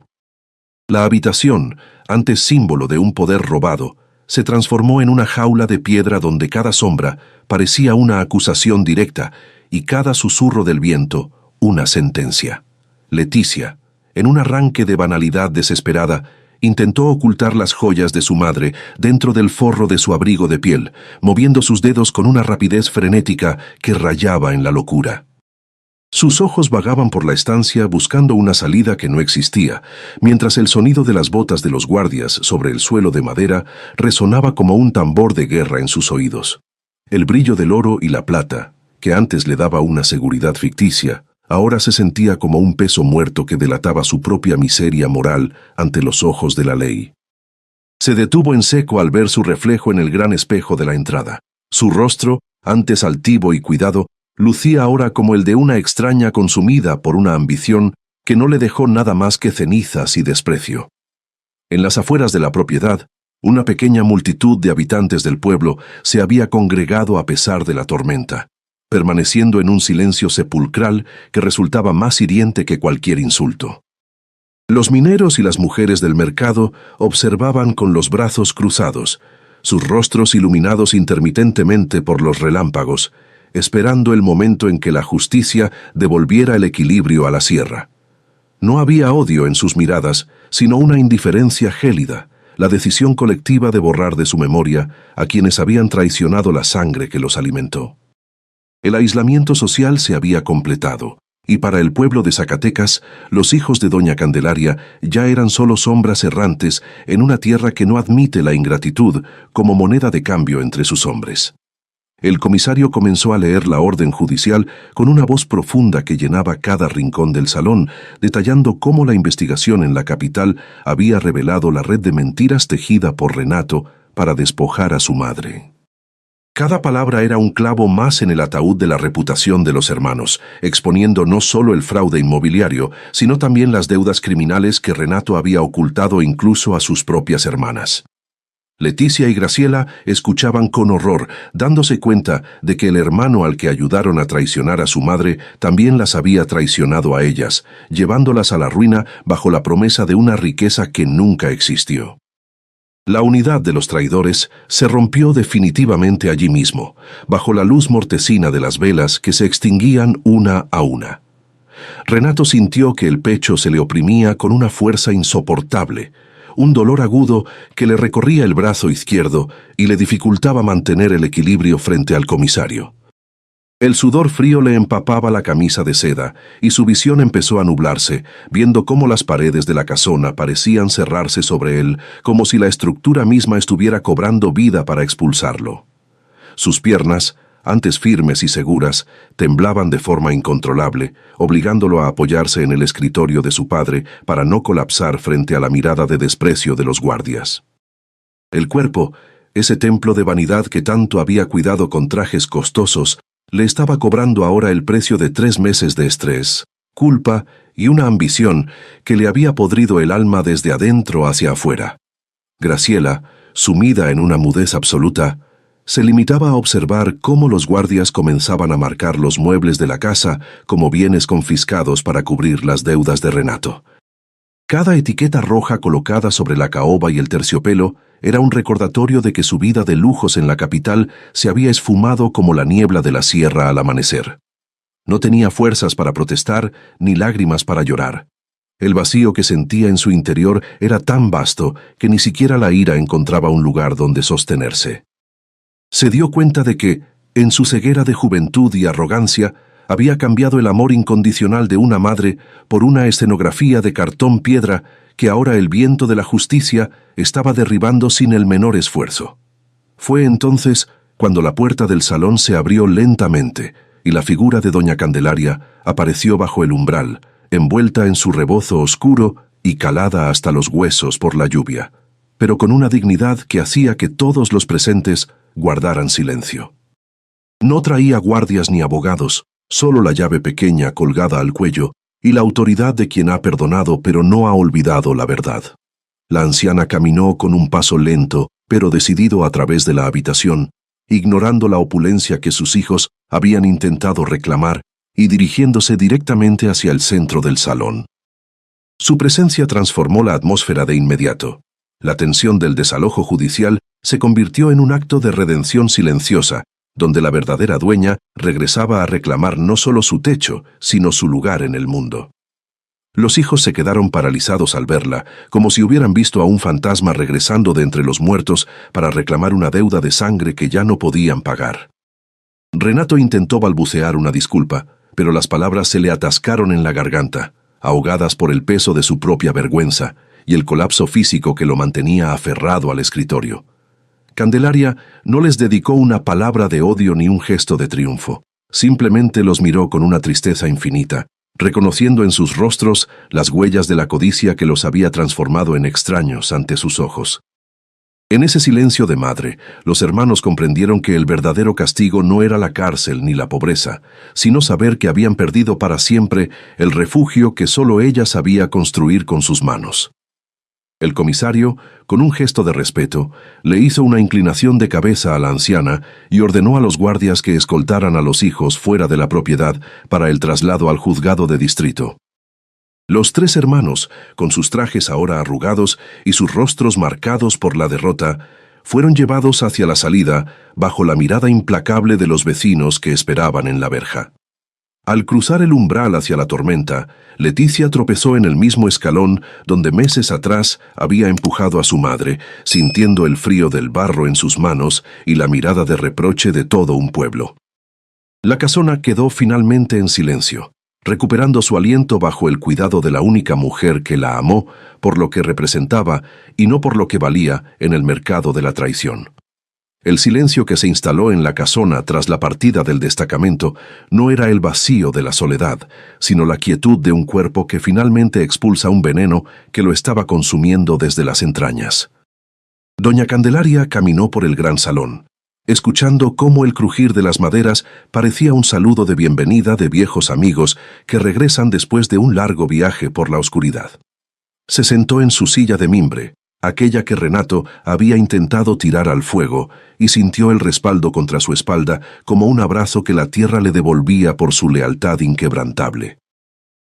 La habitación, antes símbolo de un poder robado, se transformó en una jaula de piedra donde cada sombra parecía una acusación directa y cada susurro del viento una sentencia. Leticia, en un arranque de banalidad desesperada, intentó ocultar las joyas de su madre dentro del forro de su abrigo de piel, moviendo sus dedos con una rapidez frenética que rayaba en la locura. Sus ojos vagaban por la estancia buscando una salida que no existía, mientras el sonido de las botas de los guardias sobre el suelo de madera resonaba como un tambor de guerra en sus oídos. El brillo del oro y la plata, que antes le daba una seguridad ficticia, ahora se sentía como un peso muerto que delataba su propia miseria moral ante los ojos de la ley. Se detuvo en seco al ver su reflejo en el gran espejo de la entrada. Su rostro, antes altivo y cuidado, lucía ahora como el de una extraña consumida por una ambición que no le dejó nada más que cenizas y desprecio. En las afueras de la propiedad, una pequeña multitud de habitantes del pueblo se había congregado a pesar de la tormenta, permaneciendo en un silencio sepulcral que resultaba más hiriente que cualquier insulto. Los mineros y las mujeres del mercado observaban con los brazos cruzados, sus rostros iluminados intermitentemente por los relámpagos, esperando el momento en que la justicia devolviera el equilibrio a la sierra. No había odio en sus miradas, sino una indiferencia gélida, la decisión colectiva de borrar de su memoria a quienes habían traicionado la sangre que los alimentó. El aislamiento social se había completado, y para el pueblo de Zacatecas, los hijos de doña Candelaria ya eran solo sombras errantes en una tierra que no admite la ingratitud como moneda de cambio entre sus hombres. El comisario comenzó a leer la orden judicial con una voz profunda que llenaba cada rincón del salón, detallando cómo la investigación en la capital había revelado la red de mentiras tejida por Renato para despojar a su madre. Cada palabra era un clavo más en el ataúd de la reputación de los hermanos, exponiendo no solo el fraude inmobiliario, sino también las deudas criminales que Renato había ocultado incluso a sus propias hermanas. Leticia y Graciela escuchaban con horror, dándose cuenta de que el hermano al que ayudaron a traicionar a su madre también las había traicionado a ellas, llevándolas a la ruina bajo la promesa de una riqueza que nunca existió. La unidad de los traidores se rompió definitivamente allí mismo, bajo la luz mortecina de las velas que se extinguían una a una. Renato sintió que el pecho se le oprimía con una fuerza insoportable, un dolor agudo que le recorría el brazo izquierdo y le dificultaba mantener el equilibrio frente al comisario. El sudor frío le empapaba la camisa de seda y su visión empezó a nublarse, viendo cómo las paredes de la casona parecían cerrarse sobre él, como si la estructura misma estuviera cobrando vida para expulsarlo. Sus piernas, antes firmes y seguras, temblaban de forma incontrolable, obligándolo a apoyarse en el escritorio de su padre para no colapsar frente a la mirada de desprecio de los guardias. El cuerpo, ese templo de vanidad que tanto había cuidado con trajes costosos, le estaba cobrando ahora el precio de 3 meses de estrés, culpa y una ambición que le había podrido el alma desde adentro hacia afuera. Graciela, sumida en una mudez absoluta, se limitaba a observar cómo los guardias comenzaban a marcar los muebles de la casa como bienes confiscados para cubrir las deudas de Renato. Cada etiqueta roja colocada sobre la caoba y el terciopelo era un recordatorio de que su vida de lujos en la capital se había esfumado como la niebla de la sierra al amanecer. No tenía fuerzas para protestar ni lágrimas para llorar. El vacío que sentía en su interior era tan vasto que ni siquiera la ira encontraba un lugar donde sostenerse. Se dio cuenta de que, en su ceguera de juventud y arrogancia, había cambiado el amor incondicional de una madre por una escenografía de cartón piedra que ahora el viento de la justicia estaba derribando sin el menor esfuerzo. Fue entonces cuando la puerta del salón se abrió lentamente y la figura de doña Candelaria apareció bajo el umbral, envuelta en su rebozo oscuro y calada hasta los huesos por la lluvia, pero con una dignidad que hacía que todos los presentes guardaran silencio. No traía guardias ni abogados, solo la llave pequeña colgada al cuello y la autoridad de quien ha perdonado pero no ha olvidado la verdad. La anciana caminó con un paso lento pero decidido a través de la habitación, ignorando la opulencia que sus hijos habían intentado reclamar y dirigiéndose directamente hacia el centro del salón. Su presencia transformó la atmósfera de inmediato. La tensión del desalojo judicial se convirtió en un acto de redención silenciosa, donde la verdadera dueña regresaba a reclamar no solo su techo, sino su lugar en el mundo. Los hijos se quedaron paralizados al verla, como si hubieran visto a un fantasma regresando de entre los muertos para reclamar una deuda de sangre que ya no podían pagar. Renato intentó balbucear una disculpa, pero las palabras se le atascaron en la garganta, ahogadas por el peso de su propia vergüenza y el colapso físico que lo mantenía aferrado al escritorio. Candelaria no les dedicó una palabra de odio ni un gesto de triunfo. Simplemente los miró con una tristeza infinita, reconociendo en sus rostros las huellas de la codicia que los había transformado en extraños ante sus ojos. En ese silencio de madre, los hermanos comprendieron que el verdadero castigo no era la cárcel ni la pobreza, sino saber que habían perdido para siempre el refugio que solo ella sabía construir con sus manos. El comisario, con un gesto de respeto, le hizo una inclinación de cabeza a la anciana y ordenó a los guardias que escoltaran a los hijos fuera de la propiedad para el traslado al juzgado de distrito. Los tres hermanos, con sus trajes ahora arrugados y sus rostros marcados por la derrota, fueron llevados hacia la salida bajo la mirada implacable de los vecinos que esperaban en la verja. Al cruzar el umbral hacia la tormenta, Leticia tropezó en el mismo escalón donde meses atrás había empujado a su madre, sintiendo el frío del barro en sus manos y la mirada de reproche de todo un pueblo. La casona quedó finalmente en silencio, recuperando su aliento bajo el cuidado de la única mujer que la amó por lo que representaba y no por lo que valía en el mercado de la traición. El silencio que se instaló en la casona tras la partida del destacamento no era el vacío de la soledad, sino la quietud de un cuerpo que finalmente expulsa un veneno que lo estaba consumiendo desde las entrañas. Doña Candelaria caminó por el gran salón, escuchando cómo el crujir de las maderas parecía un saludo de bienvenida de viejos amigos que regresan después de un largo viaje por la oscuridad. Se sentó en su silla de mimbre, aquella que Renato había intentado tirar al fuego, y sintió el respaldo contra su espalda como un abrazo que la tierra le devolvía por su lealtad inquebrantable.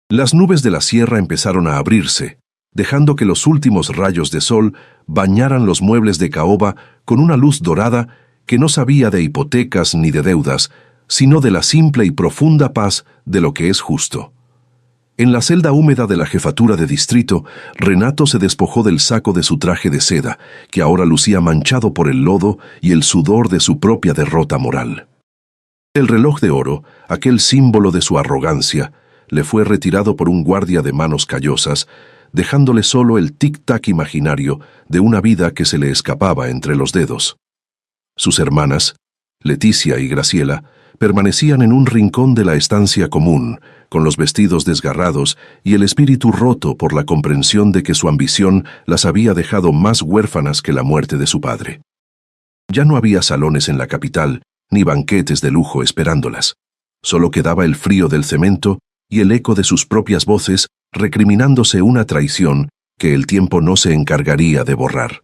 Las nubes de la sierra empezaron a abrirse, dejando que los últimos rayos de sol bañaran los muebles de caoba con una luz dorada que no sabía de hipotecas ni de deudas, sino de la simple y profunda paz de lo que es justo. En la celda húmeda de la jefatura de distrito, Renato se despojó del saco de su traje de seda, que ahora lucía manchado por el lodo y el sudor de su propia derrota moral. El reloj de oro, aquel símbolo de su arrogancia, le fue retirado por un guardia de manos callosas, dejándole solo el tic-tac imaginario de una vida que se le escapaba entre los dedos. Sus hermanas, Leticia y Graciela, permanecían en un rincón de la estancia común, con los vestidos desgarrados y el espíritu roto por la comprensión de que su ambición las había dejado más huérfanas que la muerte de su padre. Ya no había salones en la capital, ni banquetes de lujo esperándolas. Solo quedaba el frío del cemento y el eco de sus propias voces recriminándose una traición que el tiempo no se encargaría de borrar.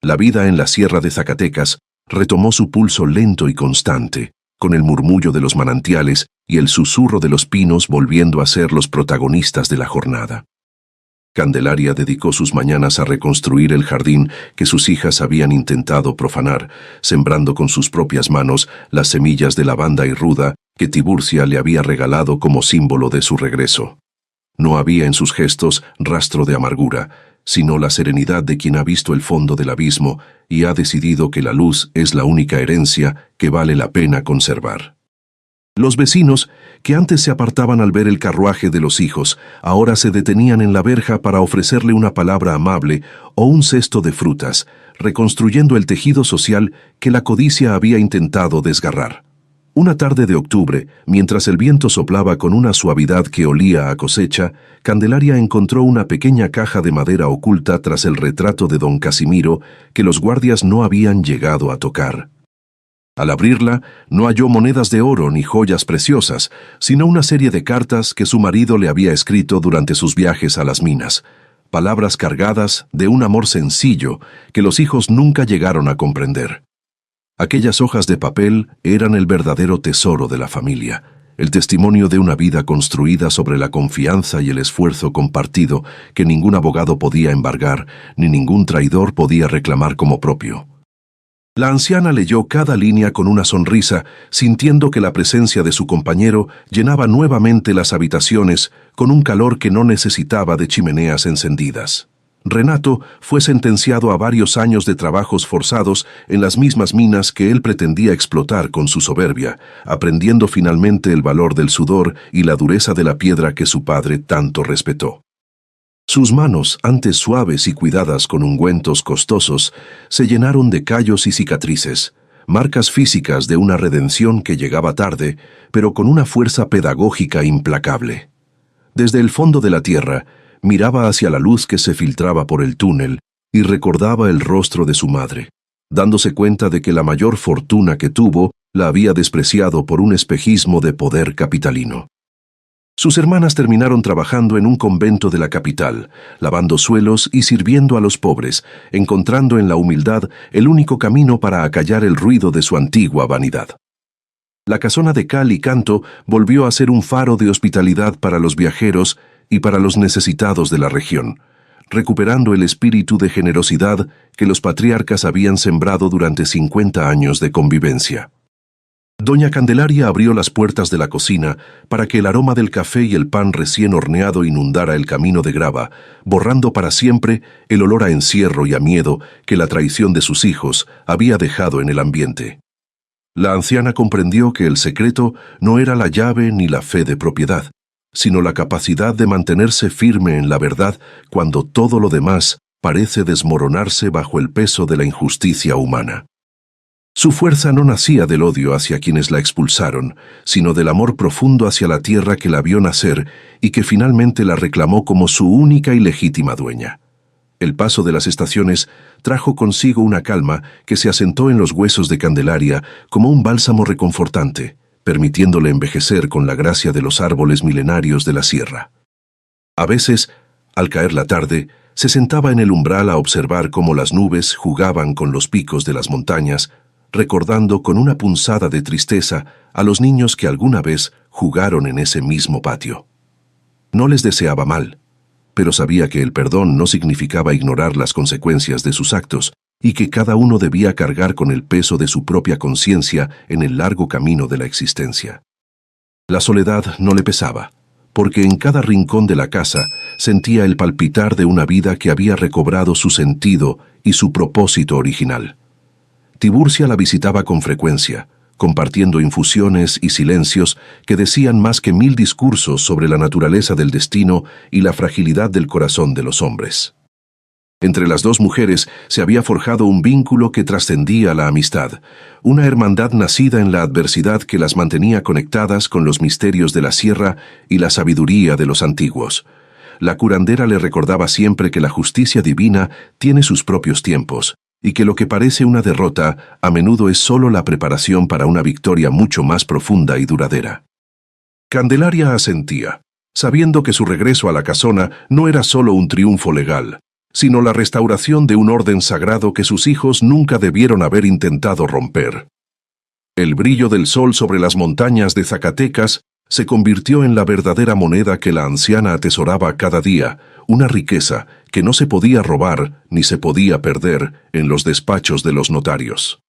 La vida en la sierra de Zacatecas retomó su pulso lento y constante, con el murmullo de los manantiales y el susurro de los pinos volviendo a ser los protagonistas de la jornada. Candelaria dedicó sus mañanas a reconstruir el jardín que sus hijas habían intentado profanar, sembrando con sus propias manos las semillas de lavanda y ruda que Tiburcia le había regalado como símbolo de su regreso. No había en sus gestos rastro de amargura, sino la serenidad de quien ha visto el fondo del abismo y ha decidido que la luz es la única herencia que vale la pena conservar. Los vecinos, que antes se apartaban al ver el carruaje de los hijos, ahora se detenían en la verja para ofrecerle una palabra amable o un cesto de frutas, reconstruyendo el tejido social que la codicia había intentado desgarrar. Una tarde de octubre, mientras el viento soplaba con una suavidad que olía a cosecha, Candelaria encontró una pequeña caja de madera oculta tras el retrato de don Casimiro que los guardias no habían llegado a tocar. Al abrirla, no halló monedas de oro ni joyas preciosas, sino una serie de cartas que su marido le había escrito durante sus viajes a las minas, palabras cargadas de un amor sencillo que los hijos nunca llegaron a comprender. Aquellas hojas de papel eran el verdadero tesoro de la familia, el testimonio de una vida construida sobre la confianza y el esfuerzo compartido que ningún abogado podía embargar, ni ningún traidor podía reclamar como propio. La anciana leyó cada línea con una sonrisa, sintiendo que la presencia de su compañero llenaba nuevamente las habitaciones con un calor que no necesitaba de chimeneas encendidas. Renato fue sentenciado a varios años de trabajos forzados en las mismas minas que él pretendía explotar con su soberbia, aprendiendo finalmente el valor del sudor y la dureza de la piedra que su padre tanto respetó. Sus manos, antes suaves y cuidadas con ungüentos costosos, se llenaron de callos y cicatrices, marcas físicas de una redención que llegaba tarde, pero con una fuerza pedagógica implacable. Desde el fondo de la tierra, miraba hacia la luz que se filtraba por el túnel y recordaba el rostro de su madre, dándose cuenta de que la mayor fortuna que tuvo la había despreciado por un espejismo de poder capitalino. Sus hermanas terminaron trabajando en un convento de la capital, lavando suelos y sirviendo a los pobres, encontrando en la humildad el único camino para acallar el ruido de su antigua vanidad. La casona de cal y canto volvió a ser un faro de hospitalidad para los viajeros y para los necesitados de la región, recuperando el espíritu de generosidad que los patriarcas habían sembrado durante 50 años de convivencia. Doña Candelaria abrió las puertas de la cocina para que el aroma del café y el pan recién horneado inundara el camino de grava, borrando para siempre el olor a encierro y a miedo que la traición de sus hijos había dejado en el ambiente. La anciana comprendió que el secreto no era la llave ni la fe de propiedad, sino la capacidad de mantenerse firme en la verdad cuando todo lo demás parece desmoronarse bajo el peso de la injusticia humana. Su fuerza no nacía del odio hacia quienes la expulsaron, sino del amor profundo hacia la tierra que la vio nacer y que finalmente la reclamó como su única y legítima dueña. El paso de las estaciones trajo consigo una calma que se asentó en los huesos de Candelaria como un bálsamo reconfortante, permitiéndole envejecer con la gracia de los árboles milenarios de la sierra. A veces, al caer la tarde, se sentaba en el umbral a observar cómo las nubes jugaban con los picos de las montañas, recordando con una punzada de tristeza a los niños que alguna vez jugaron en ese mismo patio. No les deseaba mal, pero sabía que el perdón no significaba ignorar las consecuencias de sus actos y que cada uno debía cargar con el peso de su propia conciencia en el largo camino de la existencia. La soledad no le pesaba, porque en cada rincón de la casa sentía el palpitar de una vida que había recobrado su sentido y su propósito original. Tiburcia la visitaba con frecuencia, compartiendo infusiones y silencios que decían más que 1000 discursos sobre la naturaleza del destino y la fragilidad del corazón de los hombres. Entre las dos mujeres se había forjado un vínculo que trascendía la amistad, una hermandad nacida en la adversidad que las mantenía conectadas con los misterios de la sierra y la sabiduría de los antiguos. La curandera le recordaba siempre que la justicia divina tiene sus propios tiempos, y que lo que parece una derrota a menudo es solo la preparación para una victoria mucho más profunda y duradera. Candelaria asentía, sabiendo que su regreso a la casona no era solo un triunfo legal, sino la restauración de un orden sagrado que sus hijos nunca debieron haber intentado romper. El brillo del sol sobre las montañas de Zacatecas se convirtió en la verdadera moneda que la anciana atesoraba cada día, una riqueza que no se podía robar ni se podía perder en los despachos de los notarios.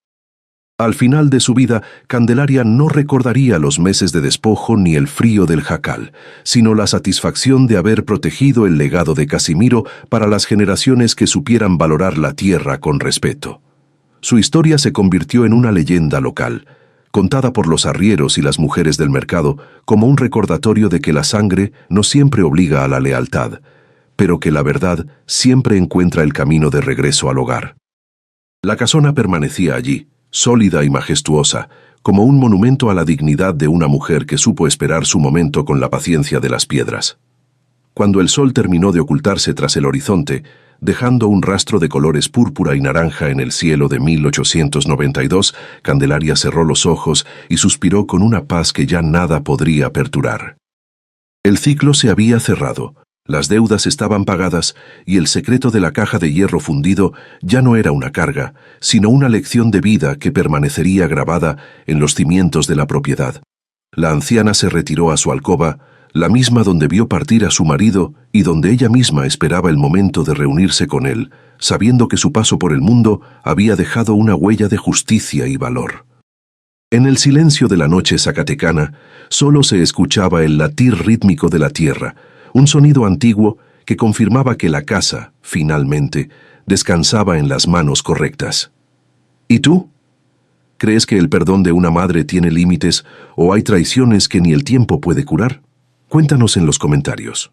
Al final de su vida, Candelaria no recordaría los meses de despojo ni el frío del jacal, sino la satisfacción de haber protegido el legado de Casimiro para las generaciones que supieran valorar la tierra con respeto. Su historia se convirtió en una leyenda local, contada por los arrieros y las mujeres del mercado como un recordatorio de que la sangre no siempre obliga a la lealtad, pero que la verdad siempre encuentra el camino de regreso al hogar. La casona permanecía allí, sólida y majestuosa, como un monumento a la dignidad de una mujer que supo esperar su momento con la paciencia de las piedras. Cuando el sol terminó de ocultarse tras el horizonte, dejando un rastro de colores púrpura y naranja en el cielo de 1892, Candelaria cerró los ojos y suspiró con una paz que ya nada podría perturbar. El ciclo se había cerrado. Las deudas estaban pagadas y el secreto de la caja de hierro fundido ya no era una carga, sino una lección de vida que permanecería grabada en los cimientos de la propiedad. La anciana se retiró a su alcoba, la misma donde vio partir a su marido y donde ella misma esperaba el momento de reunirse con él, sabiendo que su paso por el mundo había dejado una huella de justicia y valor. En el silencio de la noche zacatecana, solo se escuchaba el latir rítmico de la tierra, un sonido antiguo que confirmaba que la casa, finalmente, descansaba en las manos correctas. ¿Y tú? ¿Crees que el perdón de una madre tiene límites o hay traiciones que ni el tiempo puede curar? Cuéntanos en los comentarios.